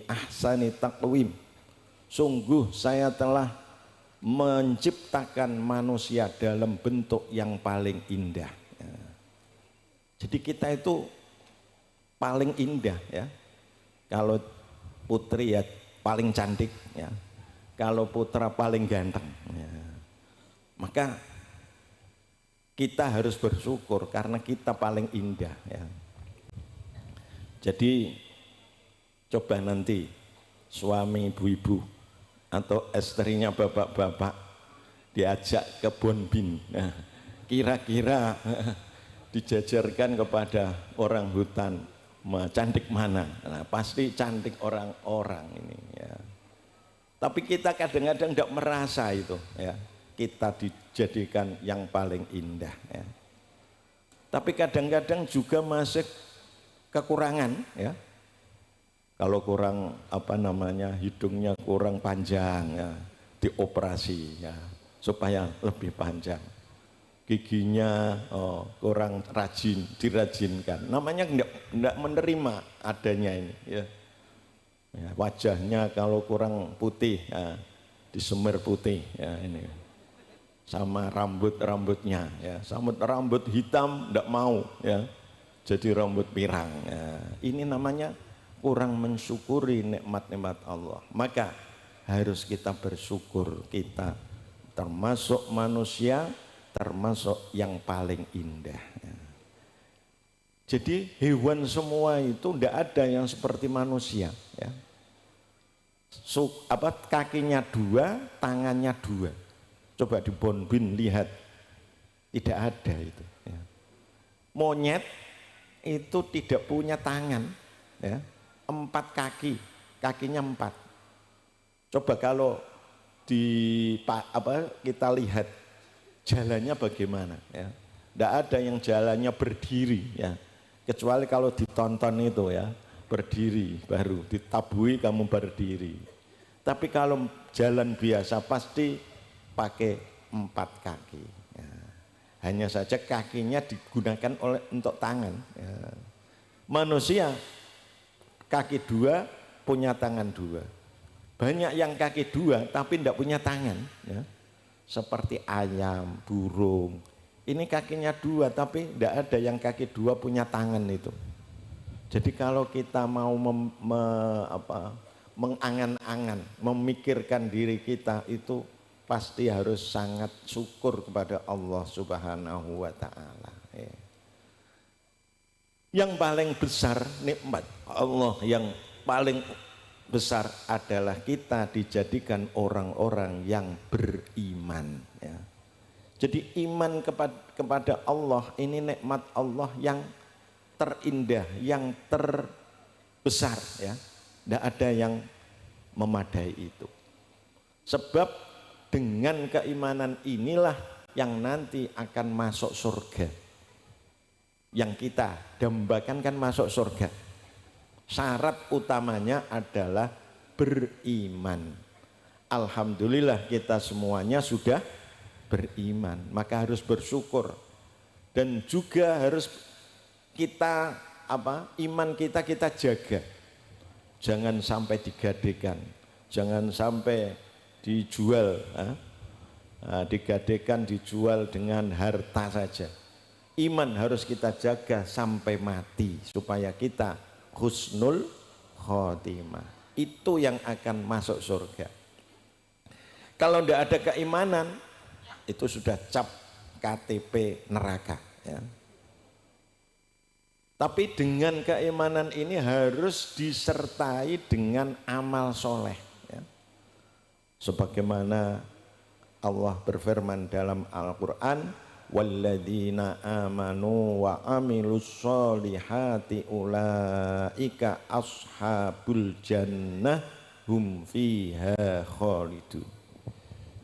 ahsani taqwim. Sungguh saya telah menciptakan manusia dalam bentuk yang paling indah ya. Jadi kita itu paling indah ya. Kalau putri ya paling cantik ya. Kalau putra paling ganteng ya. Maka kita harus bersyukur karena kita paling indah ya. Jadi coba nanti suami ibu-ibu atau istrinya bapak-bapak diajak ke Bonbin, nah, kira-kira dijajarkan kepada orang hutan cantik mana? Nah, pasti cantik orang-orang ini ya. Tapi kita kadang-kadang tidak merasa itu ya. Kita dijadikan yang paling indah ya. Tapi kadang-kadang juga masih kekurangan ya. Kalau kurang apa namanya hidungnya kurang panjang ya, dioperasi ya supaya lebih panjang. Giginya kurang rajin, dirajinkan. Namanya enggak menerima adanya ini ya. Ya, wajahnya kalau kurang putih ya, disemir putih ya ini. Sama rambutnya ya, sama rambut hitam enggak mau ya. Jadi rambut pirang ya. Ini namanya kurang mensyukuri nikmat-nikmat Allah. Maka harus kita bersyukur, kita termasuk manusia, termasuk yang paling indah ya. Jadi hewan semua itu tidak ada yang seperti manusia ya. Kakinya dua, tangannya dua. Coba di Bonbin lihat, tidak ada itu ya. Monyet itu tidak punya tangan ya. 4 kaki, kakinya 4. Coba kalau kita lihat jalannya bagaimana ya. Tidak ada yang jalannya berdiri ya. Kecuali kalau ditonton itu ya, berdiri baru ditabui kamu berdiri. Tapi kalau jalan biasa pasti pakai 4 kaki ya. Hanya saja kakinya digunakan untuk tangan ya. Manusia kaki 2 punya tangan 2. Banyak yang kaki 2 tapi tidak punya tangan ya. Seperti ayam, burung. Ini kakinya 2 tapi tidak ada yang kaki 2 punya tangan itu. Jadi kalau kita mau mengangan-angan, memikirkan diri kita itu pasti harus sangat syukur kepada Allah Subhanahu wa taala ya. Yang paling besar nikmat Allah yang paling besar adalah kita dijadikan orang-orang yang beriman ya. Jadi iman kepada Allah ini nikmat Allah yang terindah, yang terbesar ya. Tidak ada yang memadai itu. Sebab dengan keimanan inilah yang nanti akan masuk surga. Yang kita dambakan kan masuk surga. Syarat utamanya adalah beriman. Alhamdulillah kita semuanya sudah beriman, maka harus bersyukur. Dan juga harus kita iman kita jaga. Jangan sampai digadekan, jangan sampai dijual digadekan, dijual dengan harta saja. Iman harus kita jaga sampai mati supaya kita husnul khotimah. Itu yang akan masuk surga. Kalau tidak ada keimanan, itu sudah cap KTP neraka. Ya. Tapi dengan keimanan ini harus disertai dengan amal soleh. Ya. Sebagaimana Allah berfirman dalam Al-Quran, walladzina amanu wa amilus solihati ulaika ashabul jannah hum fiha khalidun.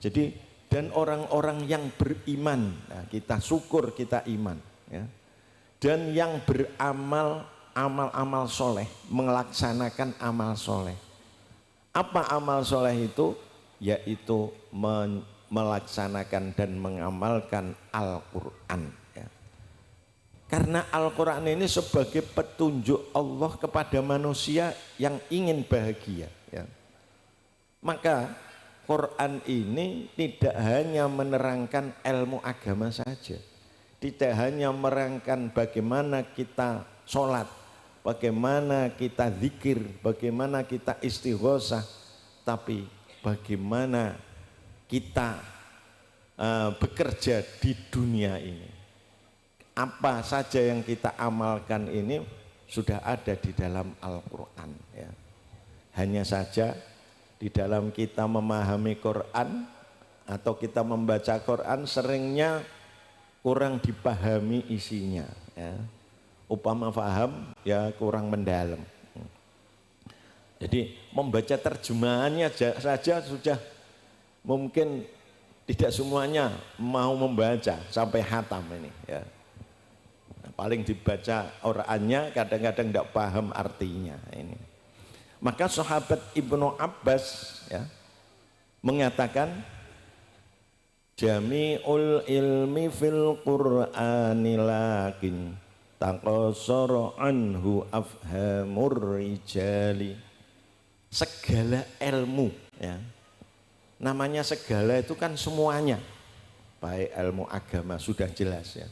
Jadi dan orang-orang yang beriman, nah, kita syukur kita iman, ya. Dan yang beramal amal-amal soleh, melaksanakan amal soleh. Apa amal soleh itu? Yaitu melaksanakan dan mengamalkan Al-Quran. Ya. Karena Al-Quran ini sebagai petunjuk Allah kepada manusia yang ingin bahagia. Ya. Maka Quran ini tidak hanya menerangkan ilmu agama saja. Tidak hanya menerangkan bagaimana kita sholat, bagaimana kita zikir, bagaimana kita istighosah, tapi bagaimana kita bekerja di dunia ini. Apa saja yang kita amalkan ini sudah ada di dalam Al-Quran. Ya. Hanya saja di dalam kita memahami Quran atau kita membaca Quran seringnya kurang dipahami isinya, ya. Upama paham ya kurang mendalam. Jadi membaca terjemahannya saja sudah mungkin tidak semuanya mau membaca sampai hatam ini, ya. Nah, paling dibaca Qurannya kadang-kadang tidak paham artinya ini. Maka sahabat Ibnu Abbas, ya, mengatakan jami'ul ilmi fil qur'ani lakin taqassara anhu afhamur rijali. Segala ilmu, ya. Namanya segala itu kan semuanya. Baik ilmu agama sudah jelas, ya.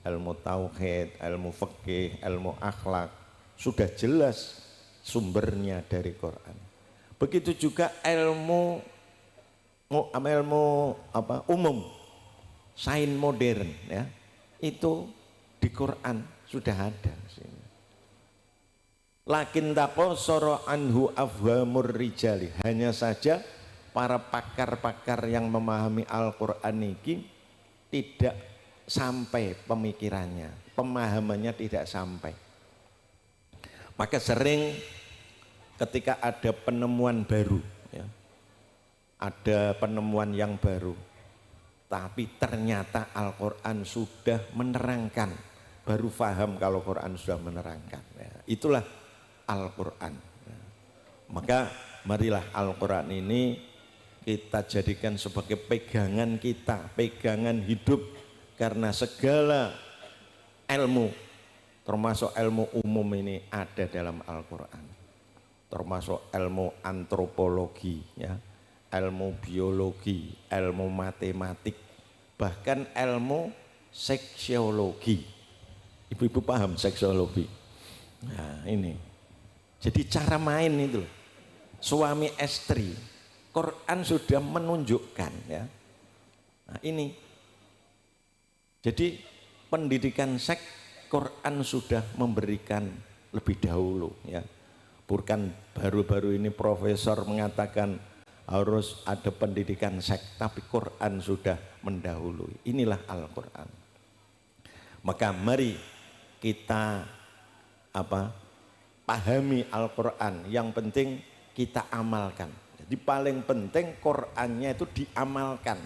Ilmu tauhid, ilmu fikih, ilmu akhlak sudah jelas sumbernya dari Quran. Begitu juga ilmu umum, sains modern, ya, itu di Quran sudah ada. Lakin taqassara anhu afhamur rijali, hanya saja para pakar-pakar yang memahami Al-Quran ini tidak sampai pemikirannya, pemahamannya tidak sampai. Maka sering ketika ada penemuan baru, ya, ada penemuan yang baru, tapi ternyata Al-Quran sudah menerangkan, baru paham kalau Quran sudah menerangkan, ya. Itulah Al-Quran, ya. Maka marilah Al-Quran ini kita jadikan sebagai pegangan kita, pegangan hidup, karena segala ilmu termasuk ilmu umum ini ada dalam Al-Quran, termasuk ilmu antropologi, ya, ilmu biologi, ilmu matematik, bahkan ilmu seksiologi. Ibu-ibu paham seksiologi? Nah ini, jadi cara main itu, suami istri, Quran sudah menunjukkan, ya. Nah ini, jadi pendidikan seks Quran sudah memberikan lebih dahulu, ya. Bukan baru-baru ini profesor mengatakan harus ada pendidikan seks, tapi Quran sudah mendahului. Inilah Al-Quran. Maka mari kita pahami Al-Quran, yang penting kita amalkan. Jadi paling penting Qurannya itu diamalkan.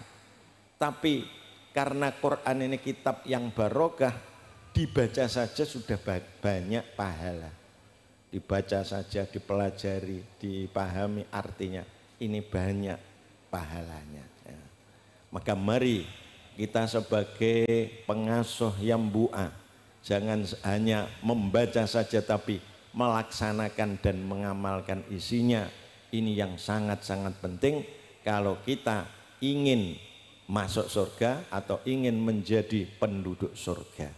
Tapi karena Quran ini kitab yang barokah, dibaca saja sudah banyak pahala. Dibaca saja, dipelajari, dipahami artinya, ini banyak pahalanya, ya. Maka mari kita sebagai pengasuh yambu'a, jangan hanya membaca saja tapi melaksanakan dan mengamalkan isinya. Ini yang sangat-sangat penting kalau kita ingin masuk surga atau ingin menjadi penduduk surga.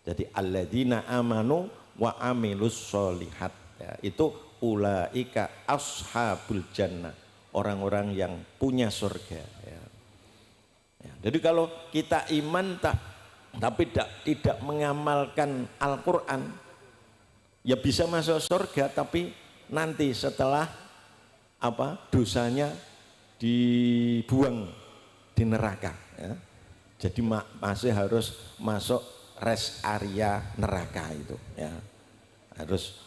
Jadi alladzina amanu wa amilus sholihat, ya, itu ulaika ashabul jannah, orang-orang yang punya surga, ya. Ya, jadi kalau kita iman tapi tidak mengamalkan Al-Quran, ya bisa masuk surga tapi nanti setelah dosanya dibuang di neraka, ya. Jadi masih harus masuk rest area neraka itu, ya. Harus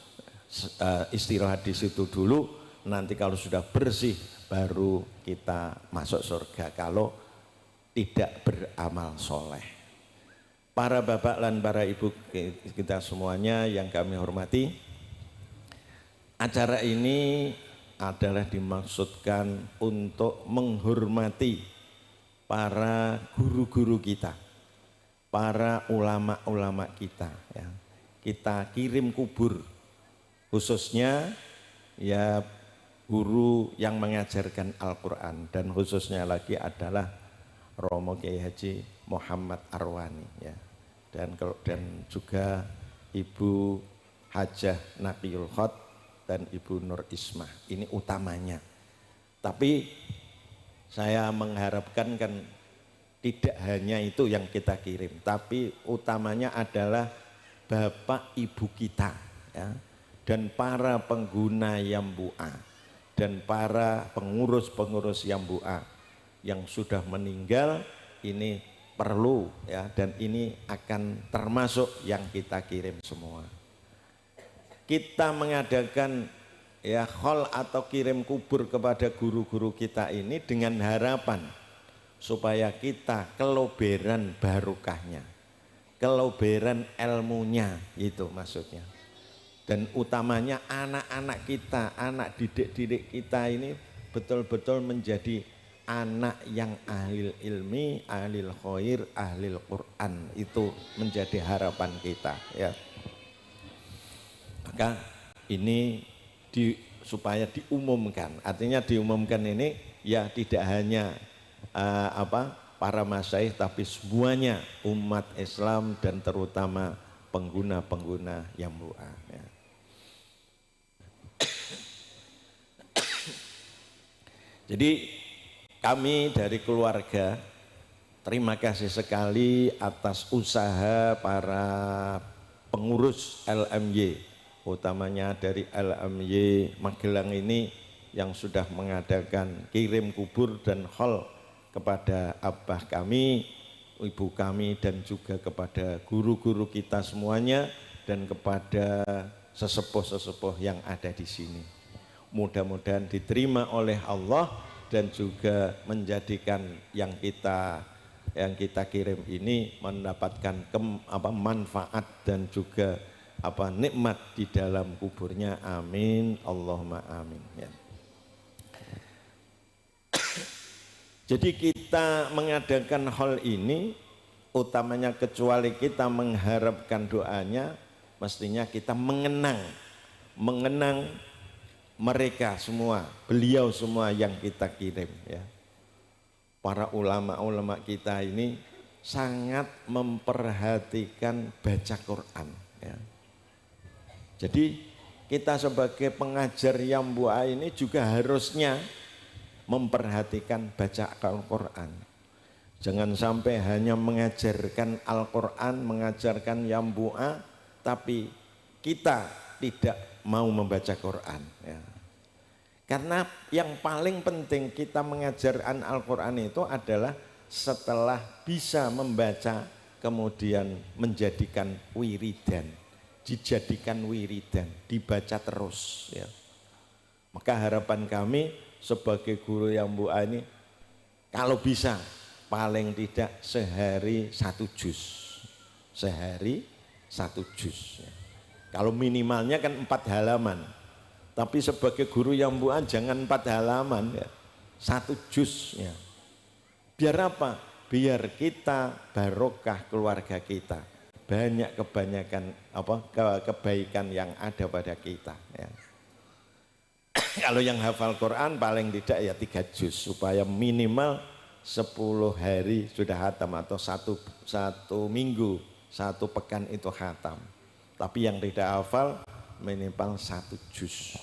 istirahat di situ dulu, nanti kalau sudah bersih baru kita masuk surga kalau tidak beramal soleh. Para bapak dan para ibu kita semuanya yang kami hormati, acara ini adalah dimaksudkan untuk menghormati para guru-guru kita, para ulama-ulama kita, ya. Kita kirim kubur, khususnya ya guru yang mengajarkan Al-Quran, dan khususnya lagi adalah Romo Kiai Haji Muhammad Arwani, ya. Dan juga Ibu Hajah Naqiyul Khot dan Ibu Nur Ismah, ini utamanya. Tapi saya mengharapkan kan tidak hanya itu yang kita kirim, tapi utamanya adalah Bapak Ibu kita, ya, dan para pengguna Yambu'a dan para pengurus-pengurus Yambu'a yang sudah meninggal, ini perlu, ya, dan ini akan termasuk yang kita kirim semua. Kita mengadakan ya khol atau kirim kubur kepada guru-guru kita ini dengan harapan supaya kita keloberan barokahnya, keloberan ilmunya, itu maksudnya. Dan utamanya anak-anak kita, anak didik-didik kita ini betul-betul menjadi anak yang ahli ilmi, ahli khair, ahli Quran, itu menjadi harapan kita, ya. Maka ini supaya diumumkan, artinya diumumkan ini ya tidak hanya para masyaikh, tapi semuanya umat Islam dan terutama pengguna-pengguna Yambu'a, ya. Jadi kami dari keluarga terima kasih sekali atas usaha para pengurus LMY, utamanya dari LMY Magelang ini yang sudah mengadakan kirim kubur dan khol kepada abah kami, ibu kami, dan juga kepada guru-guru kita semuanya dan kepada sesepuh-sesepuh yang ada di sini. Mudah-mudahan diterima oleh Allah dan juga menjadikan yang kita kirim ini mendapatkan manfaat dan juga nikmat di dalam kuburnya. Amin, Allahumma amin, ya. Jadi kita mengadakan hal ini utamanya kecuali kita mengharapkan doanya, mestinya kita mengenang mereka semua, beliau semua yang kita kirim, ya. Para ulama-ulama kita ini sangat memperhatikan baca Quran, ya. Jadi kita sebagai pengajar Yambu'a ini juga harusnya memperhatikan baca Al-Quran. Jangan sampai hanya mengajarkan Al-Quran, mengajarkan Yambu'a, tapi kita tidak mau membaca Quran, ya. Karena yang paling penting kita mengajarkan Al-Quran itu adalah setelah bisa membaca, kemudian menjadikan wiridan, dijadikan wiridan, dibaca terus, ya. Maka harapan kami sebagai guru Yambu'a ini, kalau bisa paling tidak sehari 1 juz, sehari 1 juz, ya. Kalau minimalnya kan 4 halaman, tapi sebagai guru Yambu'a jangan 4 halaman, ya, 1 juz, ya. Biar apa? Biar kita barokah keluarga kita, banyak kebaikan yang ada pada kita, ya. Kalau yang hafal Quran paling tidak ya 3 juz, supaya minimal 10 hari sudah khatam atau satu minggu, 1 pekan itu khatam. Tapi yang tidak hafal minimal 1 juz.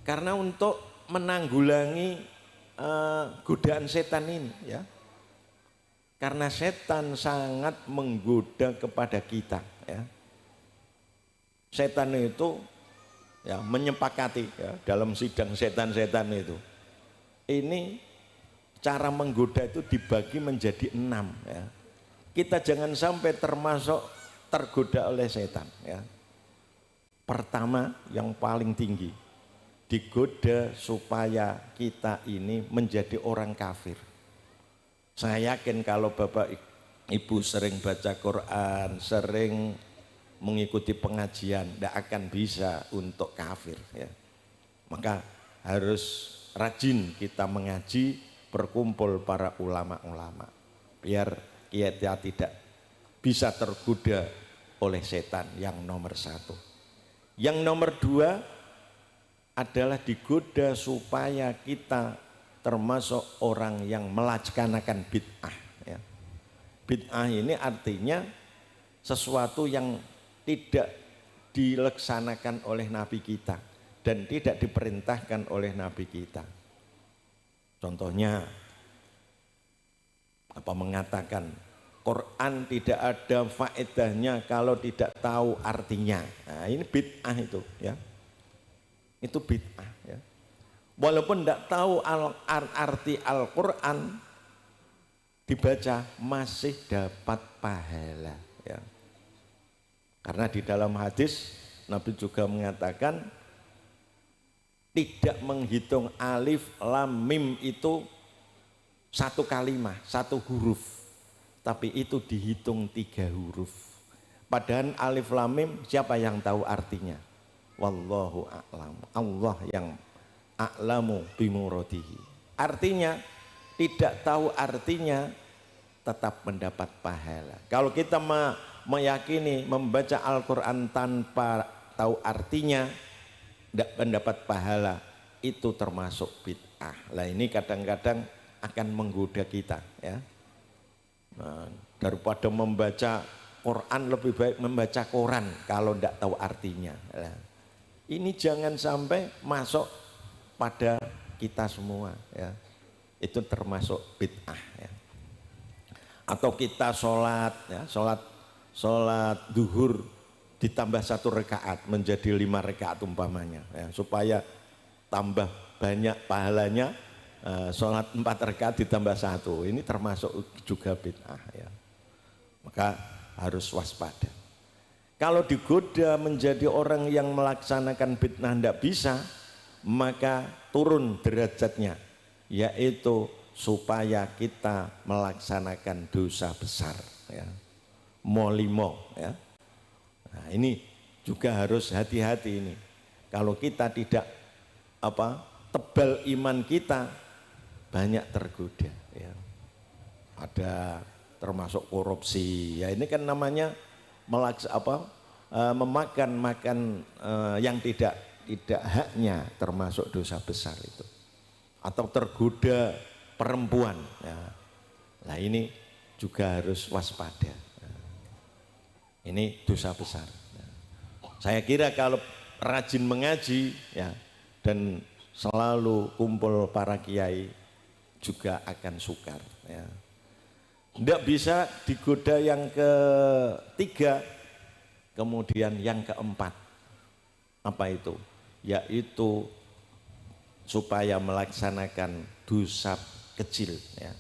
Karena untuk menanggulangi godaan setan ini ya. Karena setan sangat menggoda kepada kita ya. Setan itu ya menyepakati ya, dalam sidang setan-setan itu. Ini cara menggoda itu dibagi menjadi 6 ya. Kita jangan sampai termasuk tergoda oleh setan ya. Pertama yang paling tinggi, digoda supaya kita ini menjadi orang kafir. Saya yakin kalau Bapak Ibu sering baca Quran, sering mengikuti pengajian, tidak akan bisa untuk kafir ya. Maka harus rajin kita mengaji, berkumpul para ulama-ulama biar kita tidak bisa tergoda oleh setan, yang nomor 1. Yang nomor 2 adalah digoda supaya kita termasuk orang yang melaksanakan bid'ah ya. Bid'ah ini artinya sesuatu yang tidak dilaksanakan oleh Nabi kita dan tidak diperintahkan oleh Nabi kita. Contohnya apa, mengatakan Quran tidak ada faedahnya kalau tidak tahu artinya. Nah, ini bid'ah itu ya. Itu bid'ah ya. Walaupun tidak tahu arti Al-Quran, dibaca masih dapat pahala ya. Karena di dalam hadis Nabi juga mengatakan tidak menghitung alif lam mim itu 1 kalimat, 1 huruf, tapi itu dihitung 3 huruf. Padahal alif lam mim siapa yang tahu artinya? Wallahu a'lam. Allah yang a'lamu bimuradihi. Artinya tidak tahu artinya tetap mendapat pahala. Kalau kita meyakini membaca Al-Quran tanpa tahu artinya tidak mendapat pahala, itu termasuk bid'ah. Nah ini kadang-kadang akan menggoda kita ya. Nah, daripada membaca Quran lebih baik membaca koran kalau tidak tahu artinya. Nah, ini jangan sampai masuk pada kita semua ya. Itu termasuk bid'ah ya. Atau kita sholat ya, sholat duhur ditambah 1 rakaat menjadi 5 rakaat umpamanya ya, supaya tambah banyak pahalanya. Sholat 4 rakaat ditambah 1, ini termasuk juga bid'ah ya. Maka harus waspada. Kalau digoda menjadi orang yang melaksanakan bid'ah tidak bisa, maka turun derajatnya, yaitu supaya kita melaksanakan dosa besar ya. Molimo ya. Nah, ini juga harus hati-hati ini. Kalau kita tidak tebal iman kita, banyak tergoda ya. Ada termasuk korupsi ya, ini kan namanya memakan yang tidak haknya, termasuk dosa besar itu. Atau tergoda perempuan ya. Nah ini juga harus waspada. Ini dosa besar. Saya kira kalau rajin mengaji ya dan selalu kumpul para kiai juga akan sukar ya. Tidak bisa digoda yang ketiga, kemudian yang keempat. Apa itu? Yaitu supaya melaksanakan dosa kecil ya.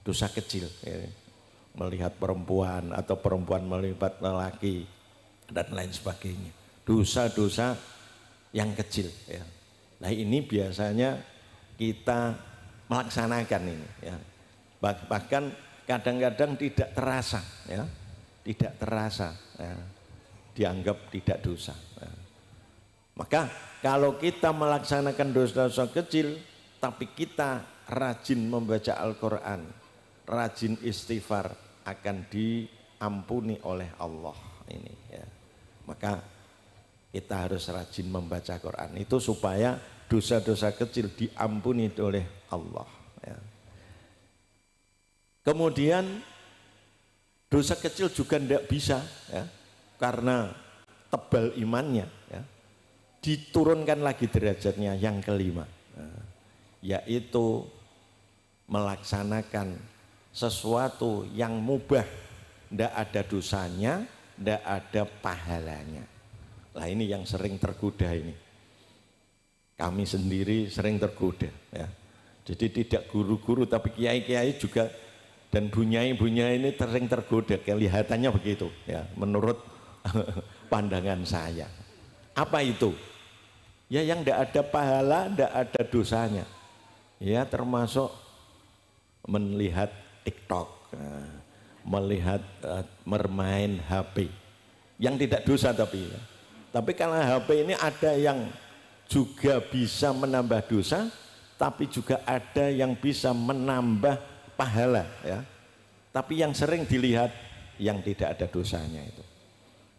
Dosa kecil ya. Melihat perempuan atau perempuan melihat lelaki dan lain sebagainya. Dosa-dosa yang kecil ya. Nah ini biasanya kita melaksanakan ini ya. Bahkan kadang-kadang tidak terasa ya. Tidak terasa ya. Dianggap tidak dosa ya. Maka kalau kita melaksanakan dosa-dosa kecil tapi kita rajin membaca Al-Quran, rajin istighfar, akan diampuni oleh Allah ini ya. Maka kita harus rajin membaca Quran itu supaya dosa-dosa kecil diampuni oleh Allah ya. Kemudian dosa kecil juga tidak bisa ya, karena tebal imannya ya. Diturunkan lagi derajatnya yang kelima, yaitu melaksanakan sesuatu yang mubah, tidak ada dosanya, tidak ada pahalanya. Lah ini yang sering tergoda ini. Kami sendiri sering tergoda ya. Jadi tidak guru-guru tapi kiai-kiai juga dan bunyai-bunyai ini sering tergoda, kelihatannya begitu ya menurut pandangan saya. Apa itu? Ya yang tidak ada pahala, tidak ada dosanya. Ya termasuk melihat TikTok, melihat bermain HP yang tidak dosa tapi ya. Tapi karena HP ini ada yang juga bisa menambah dosa, tapi juga ada yang bisa menambah pahala ya. Tapi yang sering dilihat yang tidak ada dosanya itu.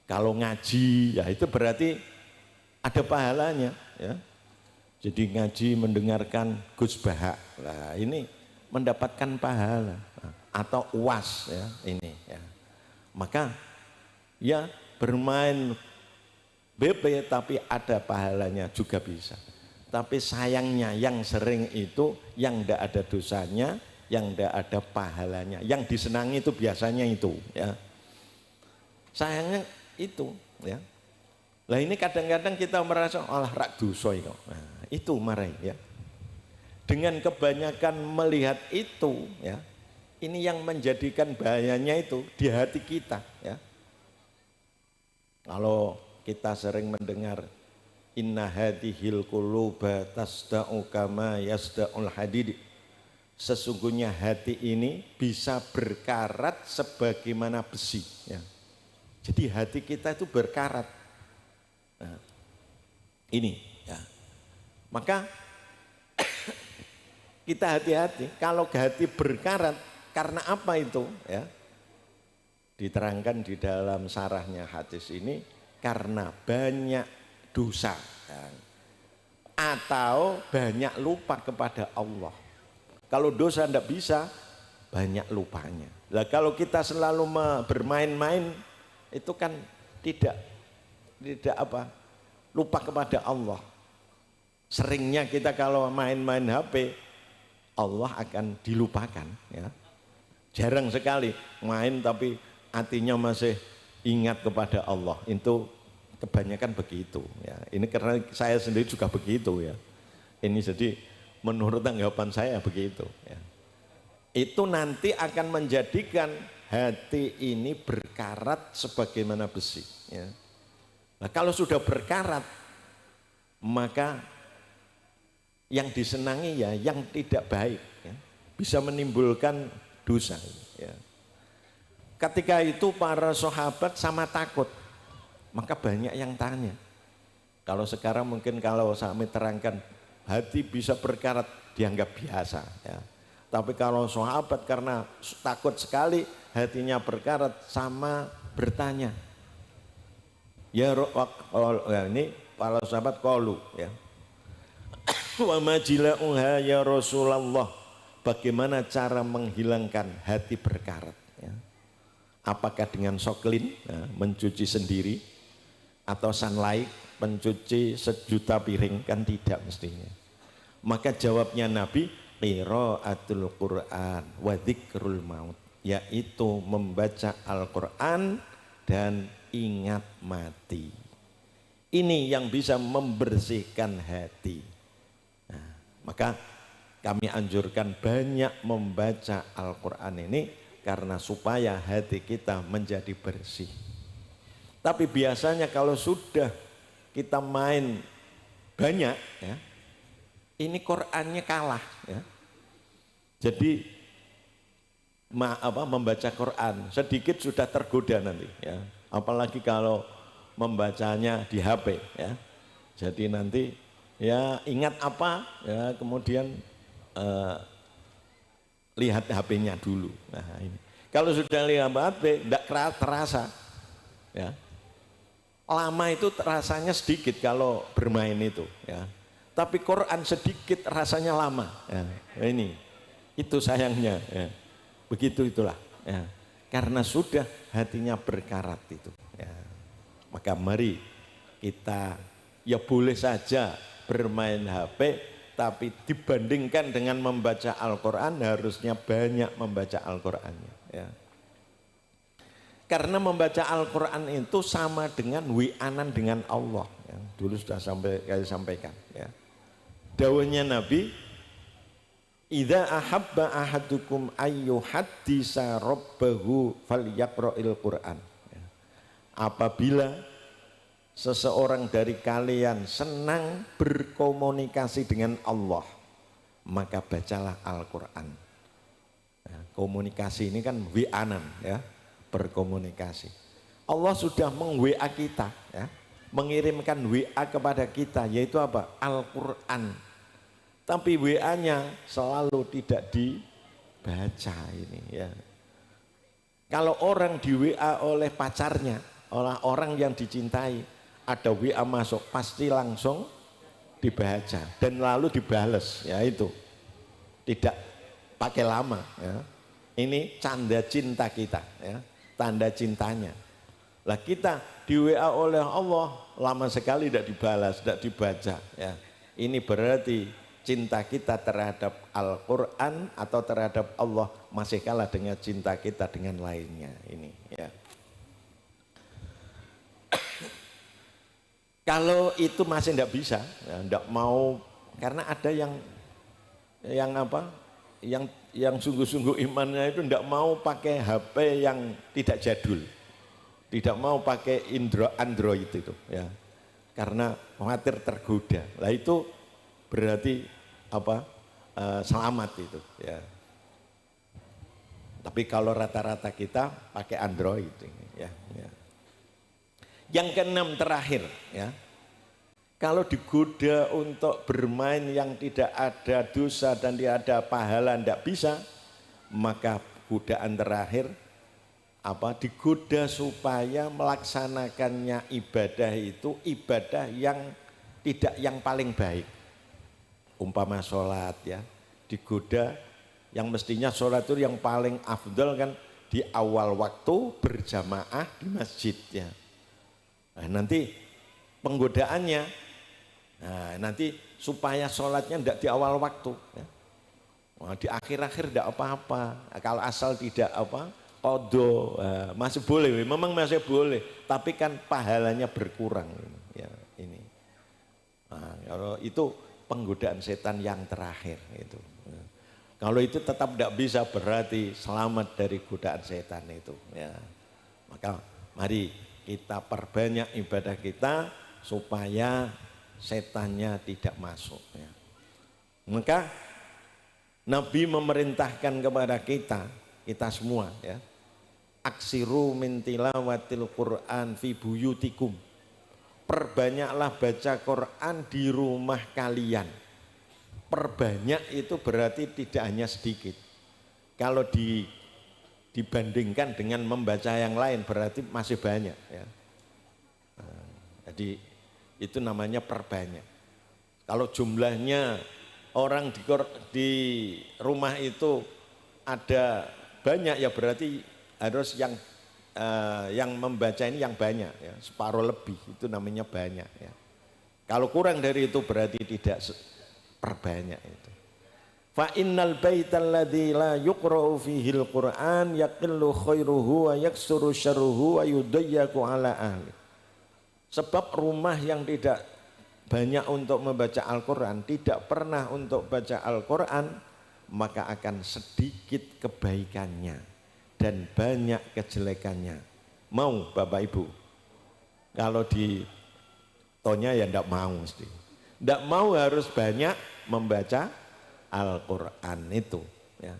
Kalau ngaji ya itu berarti ada pahalanya ya. Jadi ngaji mendengarkan Gus Bahak. Lah ini mendapatkan pahala atau UAS ya ini ya. Maka ya bermain BP tapi ada pahalanya juga bisa. Tapi sayangnya yang sering itu yang tidak ada dosanya, yang tidak ada pahalanya. Yang disenangi itu biasanya itu ya. Sayangnya itu ya. Lah ini kadang-kadang kita merasa olah rak dosa itu. Nah, itu marai ya. Dengan kebanyakan melihat itu ya. Ini yang menjadikan bahayanya itu di hati kita ya. Kalau kita sering mendengar inna hadhil quluba tasda'u kama yasda'ul hadid. Sesungguhnya hati ini bisa berkarat sebagaimana besi ya. Jadi hati kita itu berkarat. Nah, ini ya. Maka kita hati-hati kalau hati berkarat karena apa itu ya? Diterangkan di dalam sarahnya hadis ini karena banyak dosa ya. Atau banyak lupa kepada Allah. Kalau dosa tidak bisa banyak lupanya. Nah, kalau kita selalu bermain-main itu kan tidak apa lupa kepada Allah. Seringnya kita kalau main-main HP Allah akan dilupakan ya. Jarang sekali main tapi hatinya masih ingat kepada Allah. Itu kebanyakan begitu ya. Ini karena saya sendiri juga begitu ya. Ini jadi menurut tanggapan saya begitu ya. Itu nanti akan menjadikan hati ini berkarat sebagaimana besi ya. Nah, kalau sudah berkarat maka yang disenangi ya yang tidak baik ya. Bisa menimbulkan dosa ya. Ketika itu para sahabat sama takut maka banyak yang tanya. Kalau sekarang mungkin kalau kami terangkan hati bisa berkarat dianggap biasa ya. Tapi kalau sahabat karena takut sekali hatinya berkarat sama bertanya. Ya ini para sahabat qalu ya. Wa majila'uha ya Rasulullah. Bagaimana cara menghilangkan hati berkarat ya. Apakah dengan soklin ya, mencuci sendiri atau sunlight mencuci sejuta piring kan tidak mestinya. Maka jawabnya Nabi qiraatul Quran wa dzikrul maut, yaitu membaca Al-Quran dan ingat mati. Ini yang bisa membersihkan hati. Nah, maka kami anjurkan banyak membaca Al-Quran ini karena supaya hati kita menjadi bersih. Tapi biasanya kalau sudah kita main banyak ya, ini Qurannya kalah ya. Jadi membaca Quran sedikit sudah tergoda nanti ya. Apalagi kalau membacanya di HP ya. Jadi nanti ya ingat apa ya kemudian lihat HP-nya dulu. Nah, ini. Kalau sudah lihat HP tidak terasa ya. Lama itu rasanya sedikit kalau bermain itu ya. Tapi Quran sedikit rasanya lama ya. Ini itu sayangnya ya. Begitu itulah ya. Karena sudah hatinya berkarat itu ya. Maka mari kita ya boleh saja bermain HP, tapi dibandingkan dengan membaca Al-Quran harusnya banyak membaca Al-Qurannya ya. Karena membaca Al-Quran itu sama dengan wi'anan dengan Allah ya. Dulu sudah saya sampaikan ya. Dawahnya Nabi, idza ahabba ahadukum ayyuhaddisa rabbahu falyaqra'il Qur'an. Apabila seseorang dari kalian senang berkomunikasi dengan Allah, maka bacalah Al-Qur'an. Komunikasi ini kan wi'anan ya, berkomunikasi. Allah sudah meng-WA kita ya, mengirimkan WA kepada kita, yaitu apa? Al-Qur'an. Tapi WA-nya selalu tidak dibaca ini ya. Kalau orang di WA oleh pacarnya, oleh orang yang dicintai, ada WA masuk pasti langsung dibaca dan lalu dibales ya, itu tidak pakai lama ya. Ini tanda cinta kita ya, tanda cintanya. Lah kita di WA oleh Allah lama sekali tidak dibalas, tidak dibaca ya. Ini berarti cinta kita terhadap Al-Quran atau terhadap Allah masih kalah dengan cinta kita dengan lainnya ini ya. Kalau itu masih tidak bisa, ya, tidak mau, karena ada yang apa, yang sungguh-sungguh imannya itu tidak mau pakai HP yang tidak jadul, tidak mau pakai Android itu ya, karena khawatir tergoda. Lah itu berarti apa? Selamat itu ya. Tapi kalau rata-rata kita pakai Android ya, ya. Yang keenam terakhir ya. Kalau digoda untuk bermain yang tidak ada dosa dan tidak ada pahala, tidak bisa, maka godaan terakhir apa? Digoda supaya melaksanakannya ibadah itu ibadah yang tidak yang paling baik. Umpama sholat ya, digoda yang mestinya sholat itu yang paling afdal kan di awal waktu berjamaah di masjid ya. Nah, nanti penggodaannya, nah, nanti supaya sholatnya tidak di awal waktu ya. Nah, di akhir-akhir tidak apa-apa, kalau asal tidak apa qadha, masih boleh, memang masih boleh, tapi kan pahalanya berkurang ya ini. Nah, kalau itu penggodaan setan yang terakhir itu. Kalau itu tetap tidak bisa berarti selamat dari godaan setan itu ya. Maka mari kita perbanyak ibadah kita supaya setannya tidak masuk ya. Maka Nabi memerintahkan kepada kita semua ya. Aksiru min tilawatil Qur'an fi buyutikum. Perbanyaklah baca Quran di rumah kalian. Perbanyak itu berarti tidak hanya sedikit. Kalau dibandingkan dengan membaca yang lain berarti masih banyak ya. Nah, jadi itu namanya perbanyak. Kalau jumlahnya orang di rumah itu ada banyak ya berarti harus yang membaca ini yang banyak ya, separuh lebih itu namanya banyak ya. Kalau kurang dari itu berarti tidak perbanyak itu. Fa innal baital ladzi la yuqra'u fihi al-Qur'an yaqillu khairuhu wa yaksuru syarruhu wa yudayyaqu ala ahli. Sebab rumah yang tidak banyak untuk membaca Al-Qur'an, tidak pernah untuk baca Al-Qur'an, maka akan sedikit kebaikannya dan banyak kejelekannya. Mau Bapak Ibu? Kalau ditonya ya enggak mau mesti. Enggak mau harus banyak membaca Al-Quran itu ya.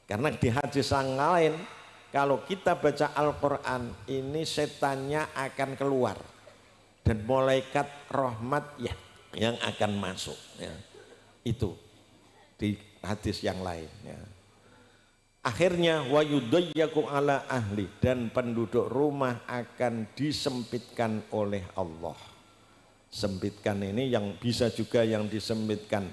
Karena di hadis yang lain kalau kita baca Al-Quran ini setannya akan keluar dan malaikat rahmat ya yang akan masuk ya. Itu di hadis yang lain ya. Akhirnya wa yudayyaku ala ahli, dan penduduk rumah akan disempitkan oleh Allah. Sempitkan ini yang bisa juga yang disempitkan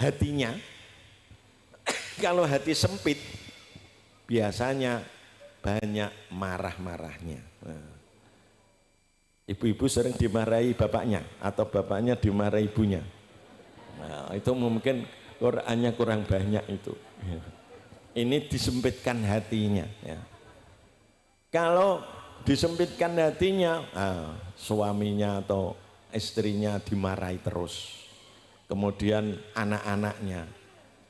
hatinya kalau hati sempit biasanya banyak marah-marahnya. Ibu-ibu sering dimarahi bapaknya atau bapaknya dimarahi ibunya. Nah, itu mungkin Qurannya kurang banyak itu. Ini disempitkan hatinya. Ya. Kalau disempitkan hatinya, suaminya atau istrinya dimarahi terus. Kemudian anak-anaknya.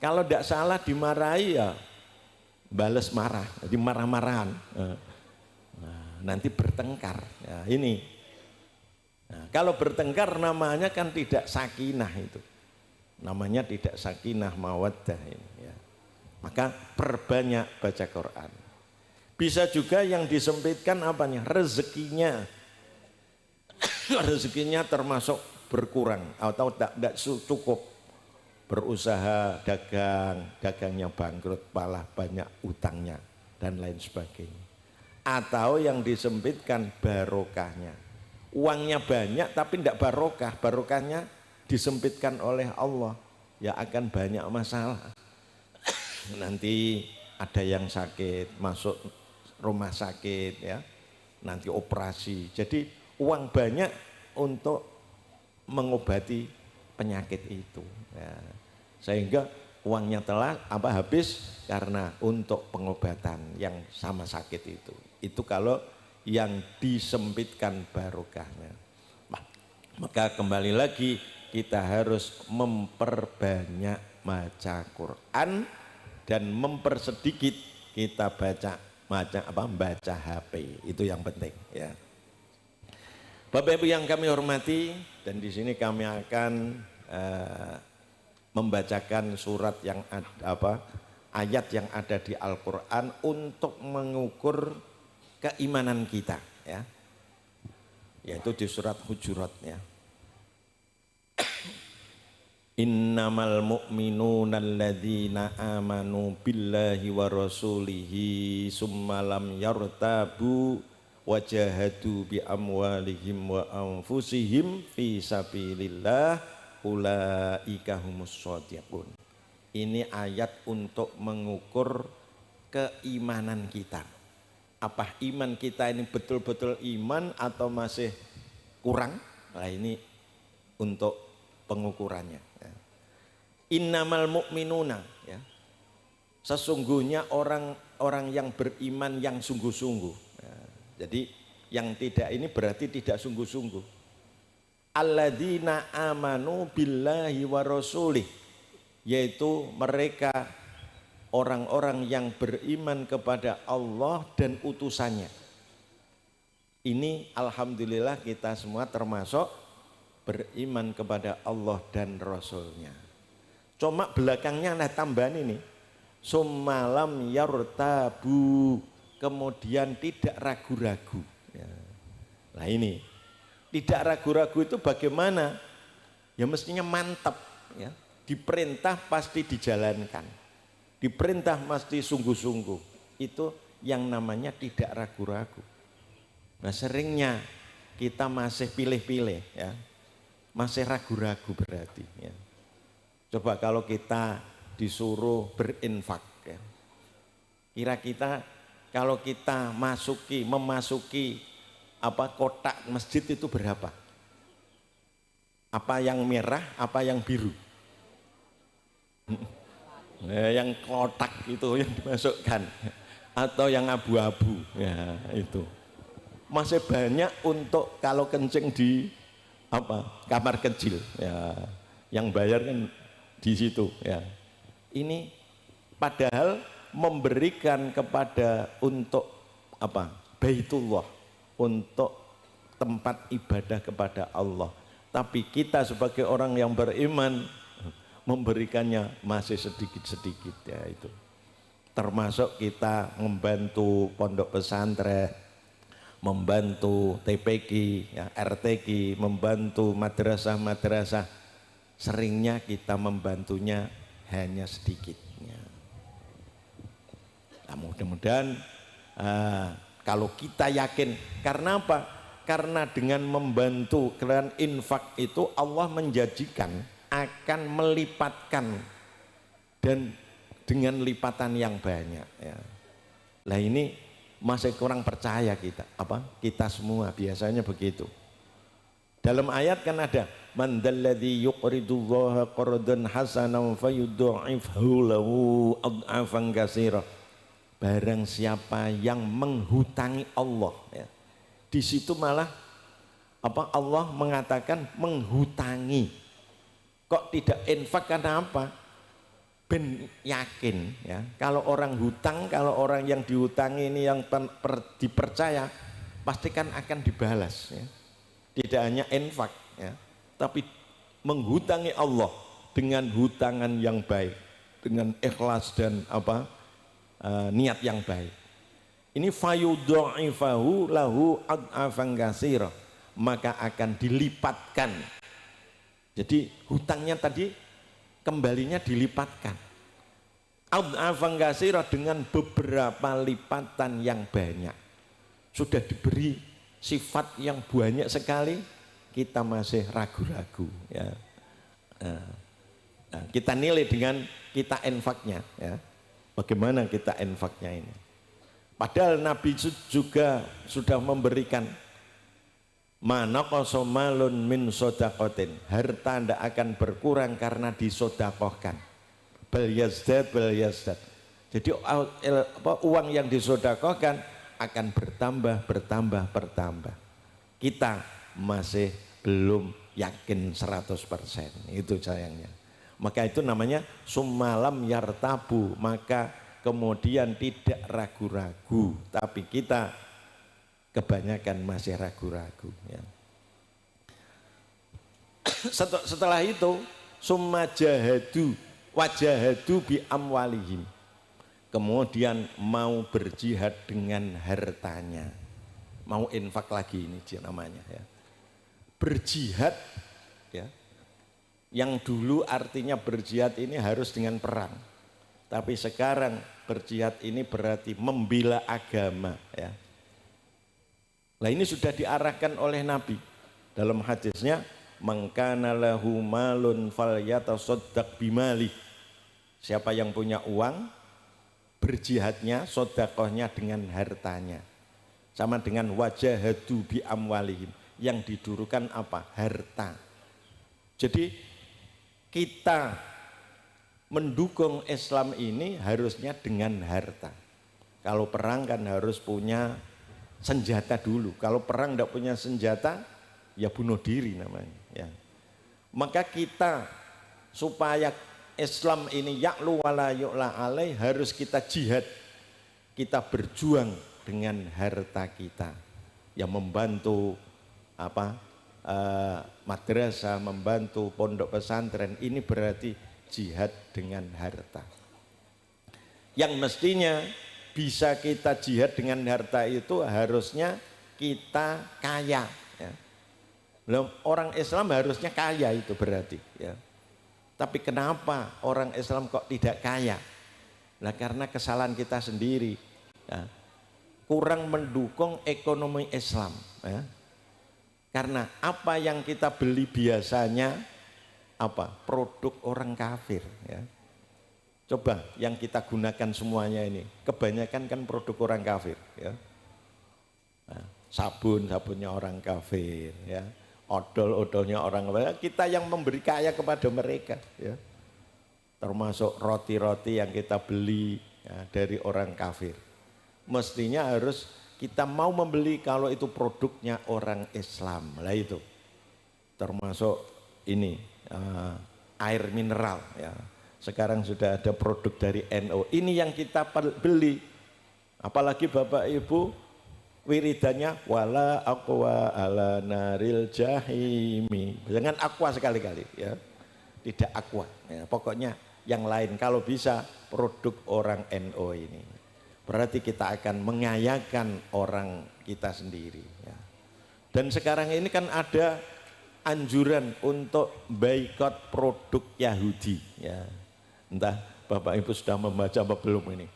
Kalau tidak salah dimarahi ya bales marah, jadi marah-marahan. Nanti bertengkar. Ya, ini. Nah, kalau bertengkar namanya kan tidak sakinah itu. Namanya tidak sakinah mawaddah ini. Ya. Maka perbanyak baca Quran. Bisa juga yang disempitkan apanya? Rezekinya. Rezekinya termasuk berkurang atau tidak cukup. Berusaha dagang, dagangnya bangkrut, malah banyak utangnya dan lain sebagainya. Atau yang disempitkan barokahnya. Uangnya banyak tapi tidak barokah, barokahnya disempitkan oleh Allah, ya akan banyak masalah. Nanti ada yang sakit, masuk rumah sakit ya, nanti operasi. Jadi uang banyak untuk mengobati penyakit itu. Ya. Sehingga uangnya telah habis karena untuk pengobatan yang sama sakit itu. Itu kalau yang disempitkan barokahnya. Maka kembali lagi kita harus memperbanyak baca Quran dan mempersedikit kita baca HP. Itu yang penting ya. Bapak Ibu yang kami hormati, dan di sini kami akan membacakan surat yang ayat yang ada di Al-Qur'an untuk mengukur keimanan kita ya. Yaitu di surat Hujurat ya. Innamal mu'minuna alladzina amanu billahi wa rasulihi summa lam yartabu wajahadu bi amwalihim wa anfusihim fi sabilillah ulaika humus shodiqun. Ini ayat untuk mengukur keimanan kita. Apa iman kita ini betul-betul iman atau masih kurang? Nah ini untuk pengukurannya. Innamal mu'minuna ya. Sesungguhnya orang-orang yang beriman yang sungguh-sungguh. Ya. Jadi yang tidak ini berarti tidak sungguh-sungguh. Alladzina amanu billahi wa rasulih, yaitu mereka orang-orang yang beriman kepada Allah dan utusannya. Ini alhamdulillah kita semua termasuk beriman kepada Allah dan Rasulnya. Cuma belakangnya ada tambahan ini. Summalam yartabu, kemudian tidak ragu-ragu. Ya. Nah ini, tidak ragu-ragu itu bagaimana? Ya mestinya mantap. Ya. Diperintah pasti dijalankan. Diperintah mesti sungguh-sungguh. Itu yang namanya tidak ragu-ragu. Nah seringnya kita masih pilih-pilih ya. Masih ragu-ragu berarti ya. Coba kalau kita disuruh berinfak ya. Kira kita kalau kita memasuki kotak masjid itu berapa? Apa yang merah, apa yang biru? Yang kotak itu yang dimasukkan atau yang abu-abu ya itu. Masih banyak untuk kalau kencing di kamar kecil ya. Yang bayar kan di situ ya. Ini padahal memberikan kepada untuk Baitullah, untuk tempat ibadah kepada Allah. Tapi kita sebagai orang yang beriman memberikannya masih sedikit-sedikit ya itu. Termasuk kita membantu pondok pesantren, membantu TPQ, ya, RTQ, membantu madrasah-madrasah. Seringnya kita membantunya hanya sedikit. Ya. Nah, mudah-mudahan kalau kita yakin, karena apa? Karena dengan membantu, dengan infak itu Allah menjanjikan akan melipatkan dan dengan lipatan yang banyak ya. Lah ini masih kurang percaya kita semua biasanya begitu. Dalam ayat kan ada man dalladzi yuqridullaha qardan hasanan fayudha'ifhu lahu ad'afan katsira. Barang siapa yang menghutangi Allah ya. Di situ malah Allah mengatakan menghutangi. Kok tidak infak karena apa? Ben yakin ya. Kalau orang hutang, kalau orang yang dihutangi ini yang dipercaya, pasti kan akan dibalas ya. Tidak hanya infak ya, tapi menghutangi Allah dengan hutangan yang baik, dengan ikhlas dan niat yang baik. Ini fayudha'ifahu lahu ad'afan katsira, maka akan dilipatkan. Jadi hutangnya tadi kembalinya dilipatkan. Ad'afan katsira dengan beberapa lipatan yang banyak. Sudah diberi sifat yang banyak sekali, kita masih ragu-ragu ya. Nah, kita nilai dengan kita infaknya ya. Bagaimana kita infaknya ini? Padahal Nabi juga sudah memberikan mana qasamalun min sodaqatin, harta tidak akan berkurang karena disodakohkan. Bal yazdad. Jadi uang yang disodakohkan akan bertambah. Kita masih belum yakin 100%, itu sayangnya. Maka itu namanya summalam yartabu, maka kemudian tidak ragu-ragu, tapi kita kebanyakan masih ragu-ragu ya. Setelah itu summa jahadu wajahadu bi amwalihim, kemudian mau berjihad dengan hartanya, mau infak lagi ini namanya ya. Berjihad ya. Yang dulu artinya berjihad ini harus dengan perang, tapi sekarang berjihad ini berarti membela agama ya. Nah ini sudah diarahkan oleh Nabi dalam hadisnya, mangkana lahu malun falyatasaddaq bimali. Siapa yang punya uang, berjihadnya, sodakohnya dengan hartanya. Sama dengan wajahadu bi amwalihim, yang didurukan apa? Harta. Jadi kita mendukung Islam ini harusnya dengan harta. Kalau perang kan harus punya senjata dulu. Kalau perang tidak punya senjata, ya bunuh diri namanya. Ya. Maka kita supaya Islam ini ya'lu wala yu'la alaih, harus kita jihad. Kita berjuang dengan harta kita. Yang membantu madrasah, membantu pondok pesantren, ini berarti jihad dengan harta. Yang mestinya bisa kita jihad dengan harta itu harusnya kita kaya ya. Orang Islam harusnya kaya itu berarti ya. Tapi kenapa orang Islam kok tidak kaya? Nah karena kesalahan kita sendiri ya. Kurang mendukung ekonomi Islam ya. Karena apa yang kita beli biasanya produk orang kafir ya. Coba yang kita gunakan semuanya ini kebanyakan kan produk orang kafir ya. Nah, sabunnya orang kafir ya, odol-odolnya orang kafir. Kita yang memberi kaya kepada mereka ya. Termasuk roti-roti yang kita beli ya, dari orang kafir. Mestinya harus kita mau membeli kalau itu produknya orang Islam. Lah itu termasuk ini air mineral ya. Sekarang sudah ada produk dari NU. Ini yang kita beli. Apalagi Bapak Ibu wiridannya wala aqwa ala naril jahimi. Jangan aqua sekali-kali ya. Tidak aqua ya. Pokoknya yang lain kalau bisa produk orang NU ini. Berarti kita akan mengayakan orang kita sendiri ya. Dan sekarang ini kan ada anjuran untuk boikot produk Yahudi ya. Entah Bapak Ibu sudah membaca apa belum ini.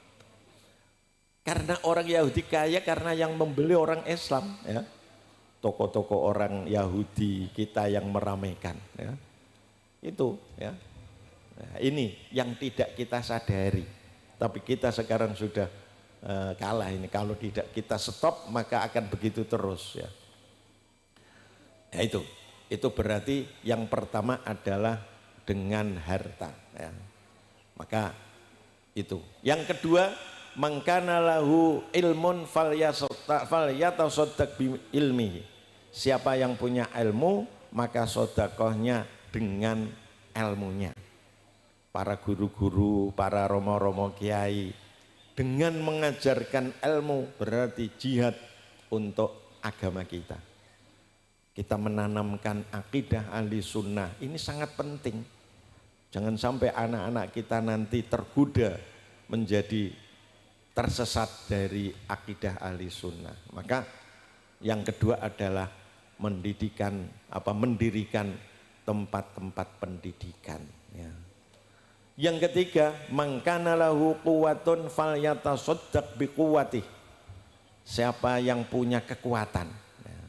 Karena orang Yahudi kaya karena yang membeli orang Islam ya. Toko-toko orang Yahudi kita yang meramaikan ya. Itu ya. Nah, ini yang tidak kita sadari. Tapi kita sekarang sudah kalah ini. Kalau tidak kita stop maka akan begitu terus ya. Ya itu berarti yang pertama adalah dengan harta ya. Maka itu. Yang kedua, mangkana lahu ilmun falyatasaddaq bi ilmihi. Siapa yang punya ilmu maka sedekahnya dengan ilmunya. Para guru-guru, para romo-romo kiai dengan mengajarkan ilmu berarti jihad untuk agama kita. Kita menanamkan akidah ahli sunnah, ini sangat penting. Jangan sampai anak-anak kita nanti tergoda menjadi tersesat dari akidah ahli sunnah. Maka yang kedua adalah mendirikan tempat-tempat pendidikan ya. Yang ketiga, mangkana lahu quwwatun falyatasaddaq biquwwatih. Siapa yang punya kekuatan ya.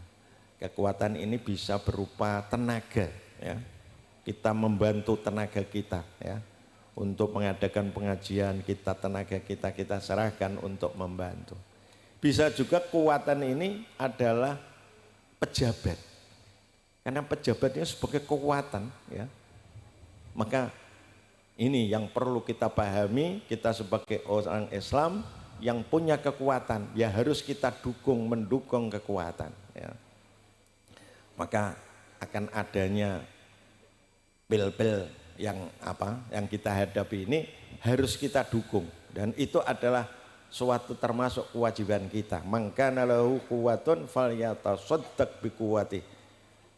Kekuatan ini bisa berupa tenaga ya. Kita membantu tenaga kita ya. Untuk mengadakan pengajian tenaga kita serahkan untuk membantu. Bisa juga kekuatan ini adalah pejabat. Karena pejabatnya sebagai kekuatan ya. Maka ini yang perlu kita pahami, kita sebagai orang Islam yang punya kekuatan, ya harus kita mendukung kekuatan ya. Maka akan adanya pil-pil yang kita hadapi ini harus kita dukung, dan itu adalah suatu termasuk kewajiban kita. Mangkana lahu quwwatun falyatasaddaq biquwwati.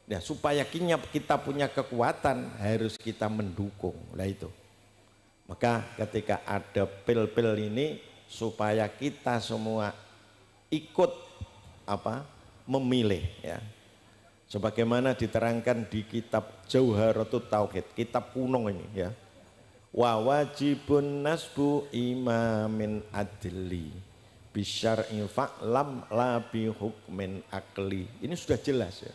Ya, supaya kita punya kekuatan harus kita mendukung. Lah itu. Maka ketika ada pil-pil ini supaya kita semua ikut memilih ya. Sebagaimana diterangkan di kitab Jauharatut Tauhid, kitab kuno ini ya. Wa wajibun nasbu imamin adli bisyar'i fa'lam la bi hukmin akli. Ini sudah jelas ya.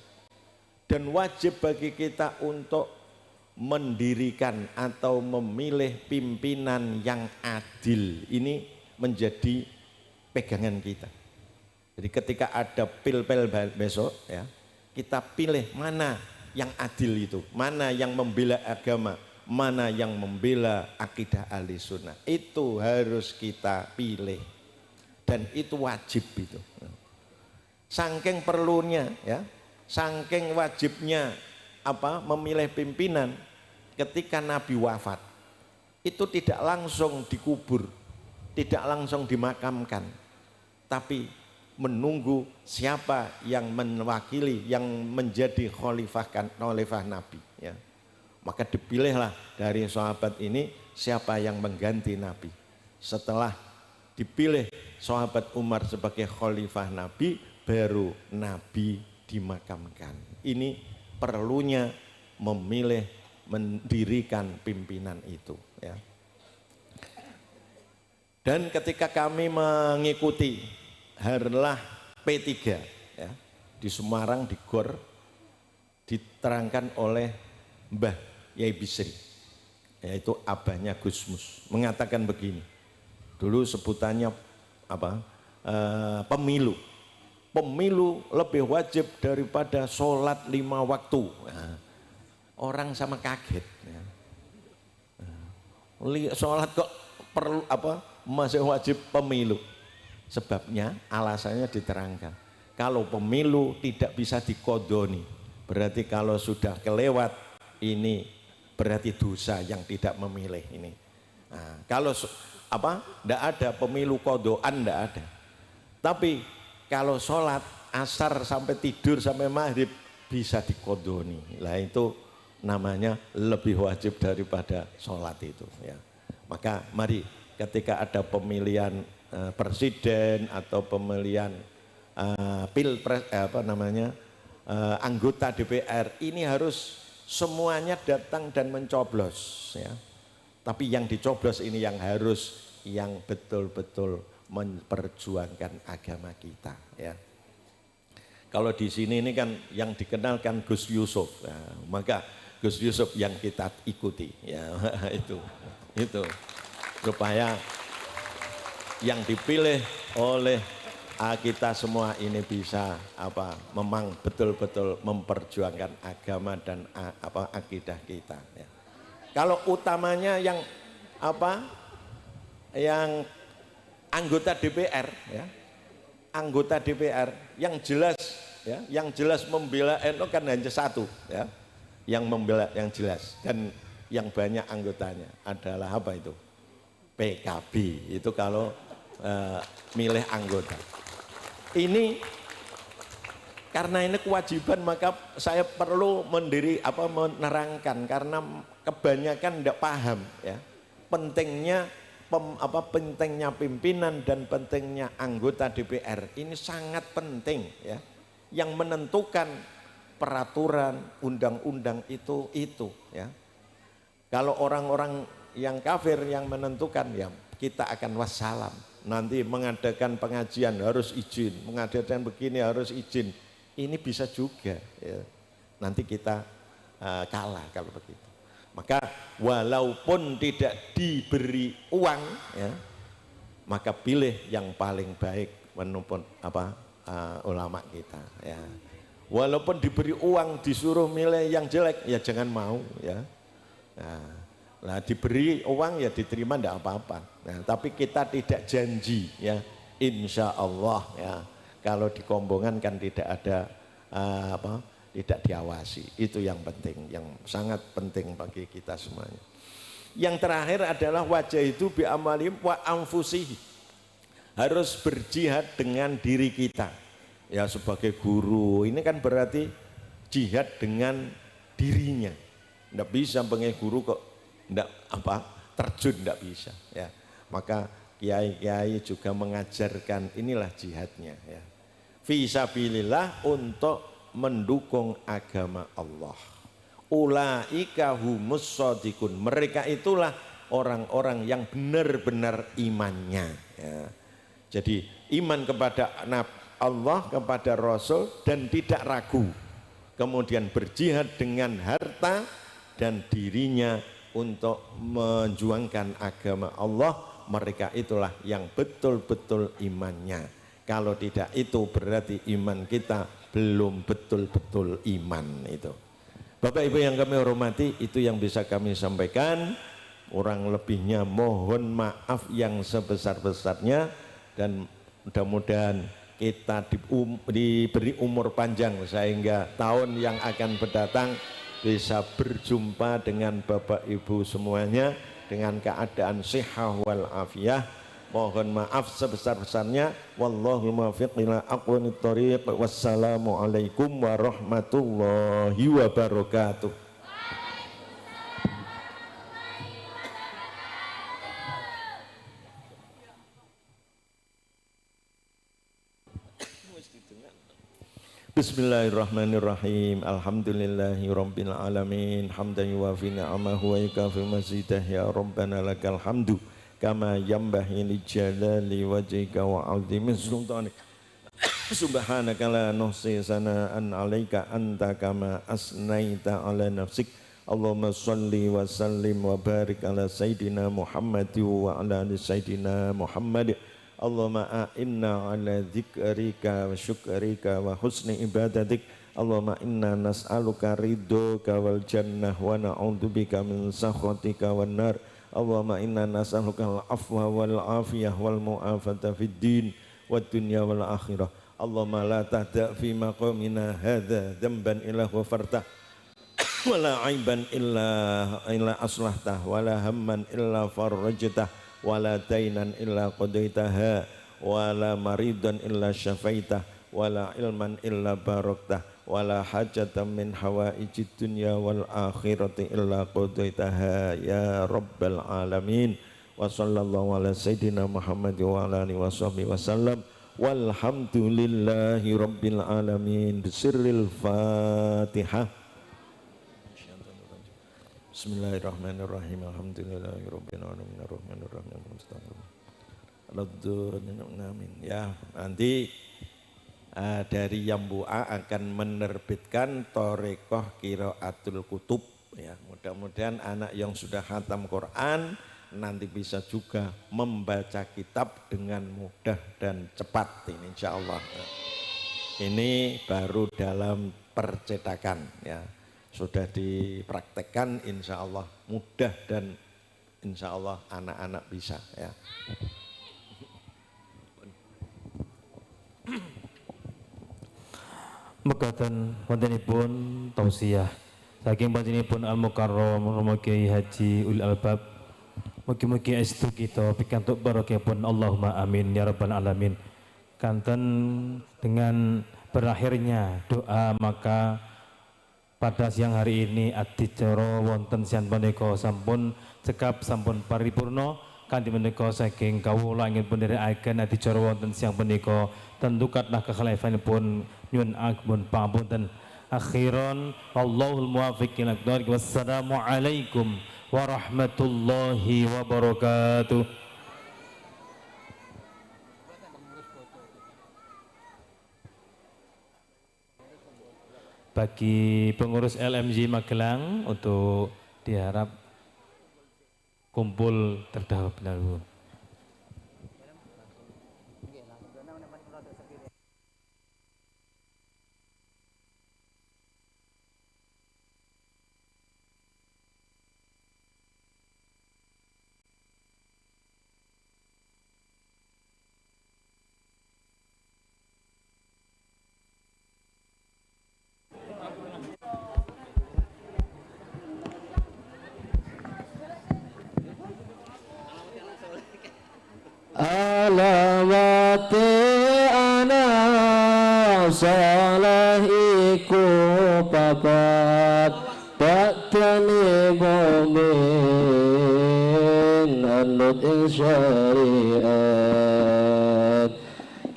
Dan wajib bagi kita untuk mendirikan atau memilih pimpinan yang adil. Ini menjadi pegangan kita. Jadi ketika ada pil-pil besok ya, kita pilih mana yang adil itu, mana yang membela agama, mana yang membela akidah ahli sunnah. Itu harus kita pilih dan itu wajib itu. Saking perlunya ya, saking wajibnya memilih pimpinan. Ketika Nabi wafat itu tidak langsung dikubur, tidak langsung dimakamkan, tapi menunggu siapa yang mewakili, yang menjadi khalifah Nabi ya. Maka dipilihlah dari sahabat ini siapa yang mengganti Nabi. Setelah dipilih sahabat Umar sebagai khalifah Nabi, baru Nabi dimakamkan. Ini perlunya memilih, mendirikan pimpinan itu ya. Dan ketika kami mengikuti Harlah P3 ya, di Semarang di Gor, diterangkan oleh Mbah Yai Bisri, yaitu abahnya Gusmus, mengatakan begini. Dulu sebutannya pemilu. Pemilu lebih wajib daripada sholat 5 waktu. Nah, orang sama kaget ya. Sholat kok perlu masih wajib pemilu. Sebabnya alasannya diterangkan. Kalau pemilu tidak bisa dikodoni, berarti kalau sudah kelewat ini berarti dosa yang tidak memilih ini. Nah, kalau tidak ada pemilu kodoan, tidak ada. Tapi kalau sholat asar sampai tidur sampai maghrib bisa dikodoni. Lah itu namanya lebih wajib daripada sholat itu ya. Maka mari ketika ada pemilihan presiden atau pemilihan pilpres anggota DPR, ini harus semuanya datang dan mencoblos ya. Tapi yang dicoblos ini yang harus yang betul-betul memperjuangkan agama kita ya. Kalau di sini ini kan yang dikenalkan Gus Yusuf ya, maka Gus Yusuf yang kita ikuti ya. itu supaya yang dipilih oleh kita semua ini bisa memang betul-betul memperjuangkan agama dan akidah kita ya. Kalau utamanya yang yang anggota DPR ya, anggota DPR yang jelas ya, yang jelas membela NU kan hanya satu ya, yang membela yang jelas dan yang banyak anggotanya adalah apa itu? PKB. Itu kalau milih anggota. Ini karena ini kewajiban maka saya perlu menerangkan karena kebanyakan tidak paham ya pentingnya pentingnya pimpinan dan pentingnya anggota DPR ini sangat penting ya, yang menentukan peraturan undang-undang itu ya. Kalau orang-orang yang kafir yang menentukan ya kita akan wassalam. Nanti mengadakan pengajian harus izin, mengadakan begini harus izin. Ini bisa juga ya. Nanti kita kalah kalau begitu. Maka walaupun tidak diberi uang ya, maka pilih yang paling baik menurut ulama kita ya. Walaupun diberi uang disuruh milih yang jelek ya jangan mau ya. Nah, diberi uang ya diterima tidak apa-apa. Nah, tapi kita tidak janji ya, insya Allah ya. Kalau dikombongan kan tidak ada tidak diawasi. Itu yang penting, yang sangat penting bagi kita semuanya. Yang terakhir adalah wajah itu bi amalim wa anfusihi. Harus berjihad dengan diri kita. Ya sebagai guru, ini kan berarti jihad dengan dirinya. Tidak bisa sebagai guru kok tidak terjun, tidak bisa ya. Maka kiai-kiai juga mengajarkan inilah jihadnya ya. Fi sabilillah untuk mendukung agama Allah. Ulaika humus shadiqun. Mereka itulah orang-orang yang benar-benar imannya ya. Jadi iman kepada Allah, kepada Rasul dan tidak ragu. Kemudian berjihad dengan harta dan dirinya untuk menjuangkan agama Allah. Mereka itulah yang betul-betul imannya. Kalau tidak itu berarti iman kita belum betul-betul iman itu. Bapak Ibu yang kami hormati, itu yang bisa kami sampaikan. Kurang lebihnya mohon maaf yang sebesar-besarnya dan mudah-mudahan kita diberi umur panjang sehingga tahun yang akan mendatang bisa berjumpa dengan Bapak Ibu semuanya dengan keadaan sehat wal afiyah. Mohon maaf sebesar-besarnya. Wallahul muwaffiq ila aqwamit thoriq. Wassalamualaikum warahmatullahi wabarakatuh. Bismillahirrahmanirrahim. Alhamdulillahi rabbil alamin. Hamdan yuwafi ni'amahu wa yukafi mazidah. Ya Rabbana lakal hamdu kama yambahi li jalali wajhika wa 'azimi sultanik. Subhanaka la nuhsi sana'an 'alaika anta kama asnaita 'ala nafsik. Allahumma shalli wa sallim wa barik ala sayyidina Muhammad wa ala ali sayyidina Muhammad. Allahumma a'inna ala dzikrika wa syukrika wa husni ibadatik. Allahumma inna nas'aluka ridhoka wal jannah wa na'udzubika min sakhatika wan nar. Allahumma inna nas'aluka al-afwa wal afiyah wal mu'afata fid din wad dunya wal akhirah. Allahumma la tahda fi maqamina hadza dzamban illa ghafartah wala aiban illa aslahtah wala hamman illa farajtah wala dainan illa qadaitaha wala maridan illa syafaitah wala ilman illa baraktah wala hajatan min hawaijid dunya wal akhirati illa qadaitaha ya rabbal alamin. Wa sallallahu ala sayyidina Muhammad wa ala alihi washabihi wasallam walhamdulillahi rabbil alamin. Bisirril Fatihah. Bismillahirrahmanirrahim. Alhamdulillahi rabbil alamin arrahmanir rahim amin. Ya, nanti dari Yambua akan menerbitkan Thariqah Qiraatul Kutub ya. Mudah-mudahan anak yang sudah khatam Quran nanti bisa juga membaca kitab dengan mudah dan cepat ini insya Allah. Ini baru dalam percetakan ya, sudah dipraktekkan insya Allah mudah dan insya Allah anak-anak bisa ya. Mekaten wontenipun tausiah saking panjenenganipun Al-Mukarram Romo Kiai Haji Ul Albab. Mugi-mugi estu kita pikantuk barokahipun Allahumma amin ya rabbal alamin. Kanten dengan berakhirnya doa maka pada siang hari ini adicara wonten siang punika sampun cekap sampun paripurna kanthi menika saking kawula ingin pun nderekaken adicara wonten siang punika tendukatlah kekhalifanipun nyuwun agung pangapunten. Akhiran wallahul muwaffiq ila aqdar. Wassalamu alaikum warahmatullahi wabarakatuh. Bagi pengurus LMJ Magelang untuk diharap kumpul terdahulu. Alamati ana salahiku papat Baktani mu'min anut ing syariat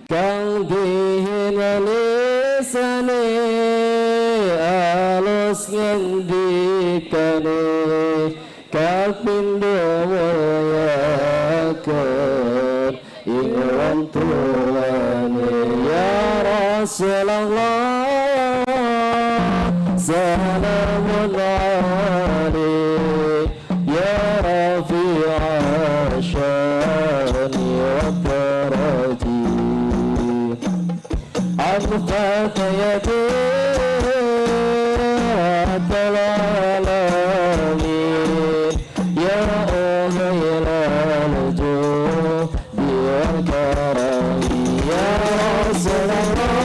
Kang dihin lisani alus ngendikani Kapindo muliakan Ingat Tuhan ya Rasulullah Salamun alaik ya Rafi'a syani wa taraji Anfaq yadi Atalalamin ya Uhailal Juh Ya Rasulullah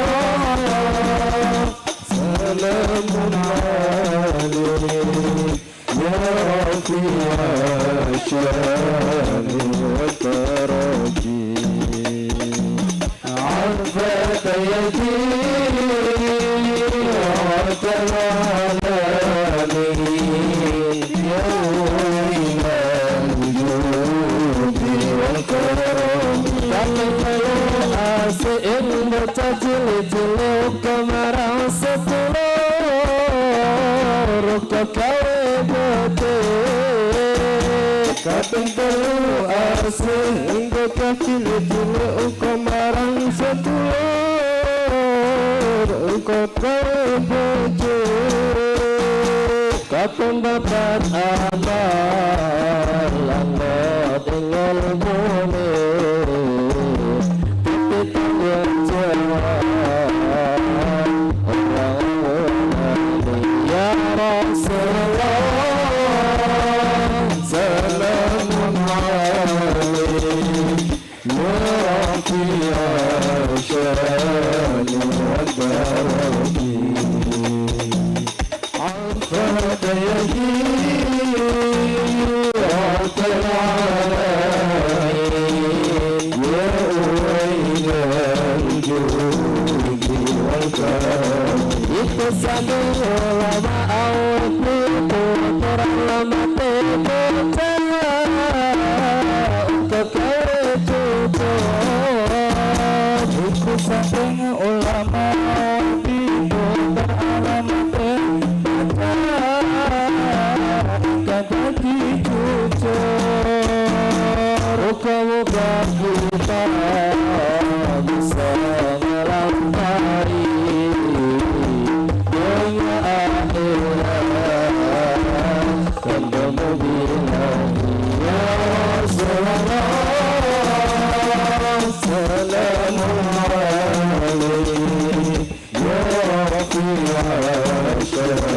Salamun alaik Ya Rafi'a syani wa taraji Arfat yadi Atalalamin Ya Uhailal Juh Asin baca cilik-cilik kemarau setulur Kekawai betik Kaping telu asin baca cilik-cilik kemarau setulur Kekawai betik Kaping bapat amal Langga tinggal boleh Ya Rasulullah Salamun alaik Ya Rafi'a syani wa taraji Afat yadi Atalalamin Ya Uhailal Judi wal karam Itu sambung ulama awal Orang lama terpercaya Untuk kawai tutup Itu sambung ulama Orang kata dicucur Muka-muka kita bisa melampaui dunia akhirat dan bermobil ya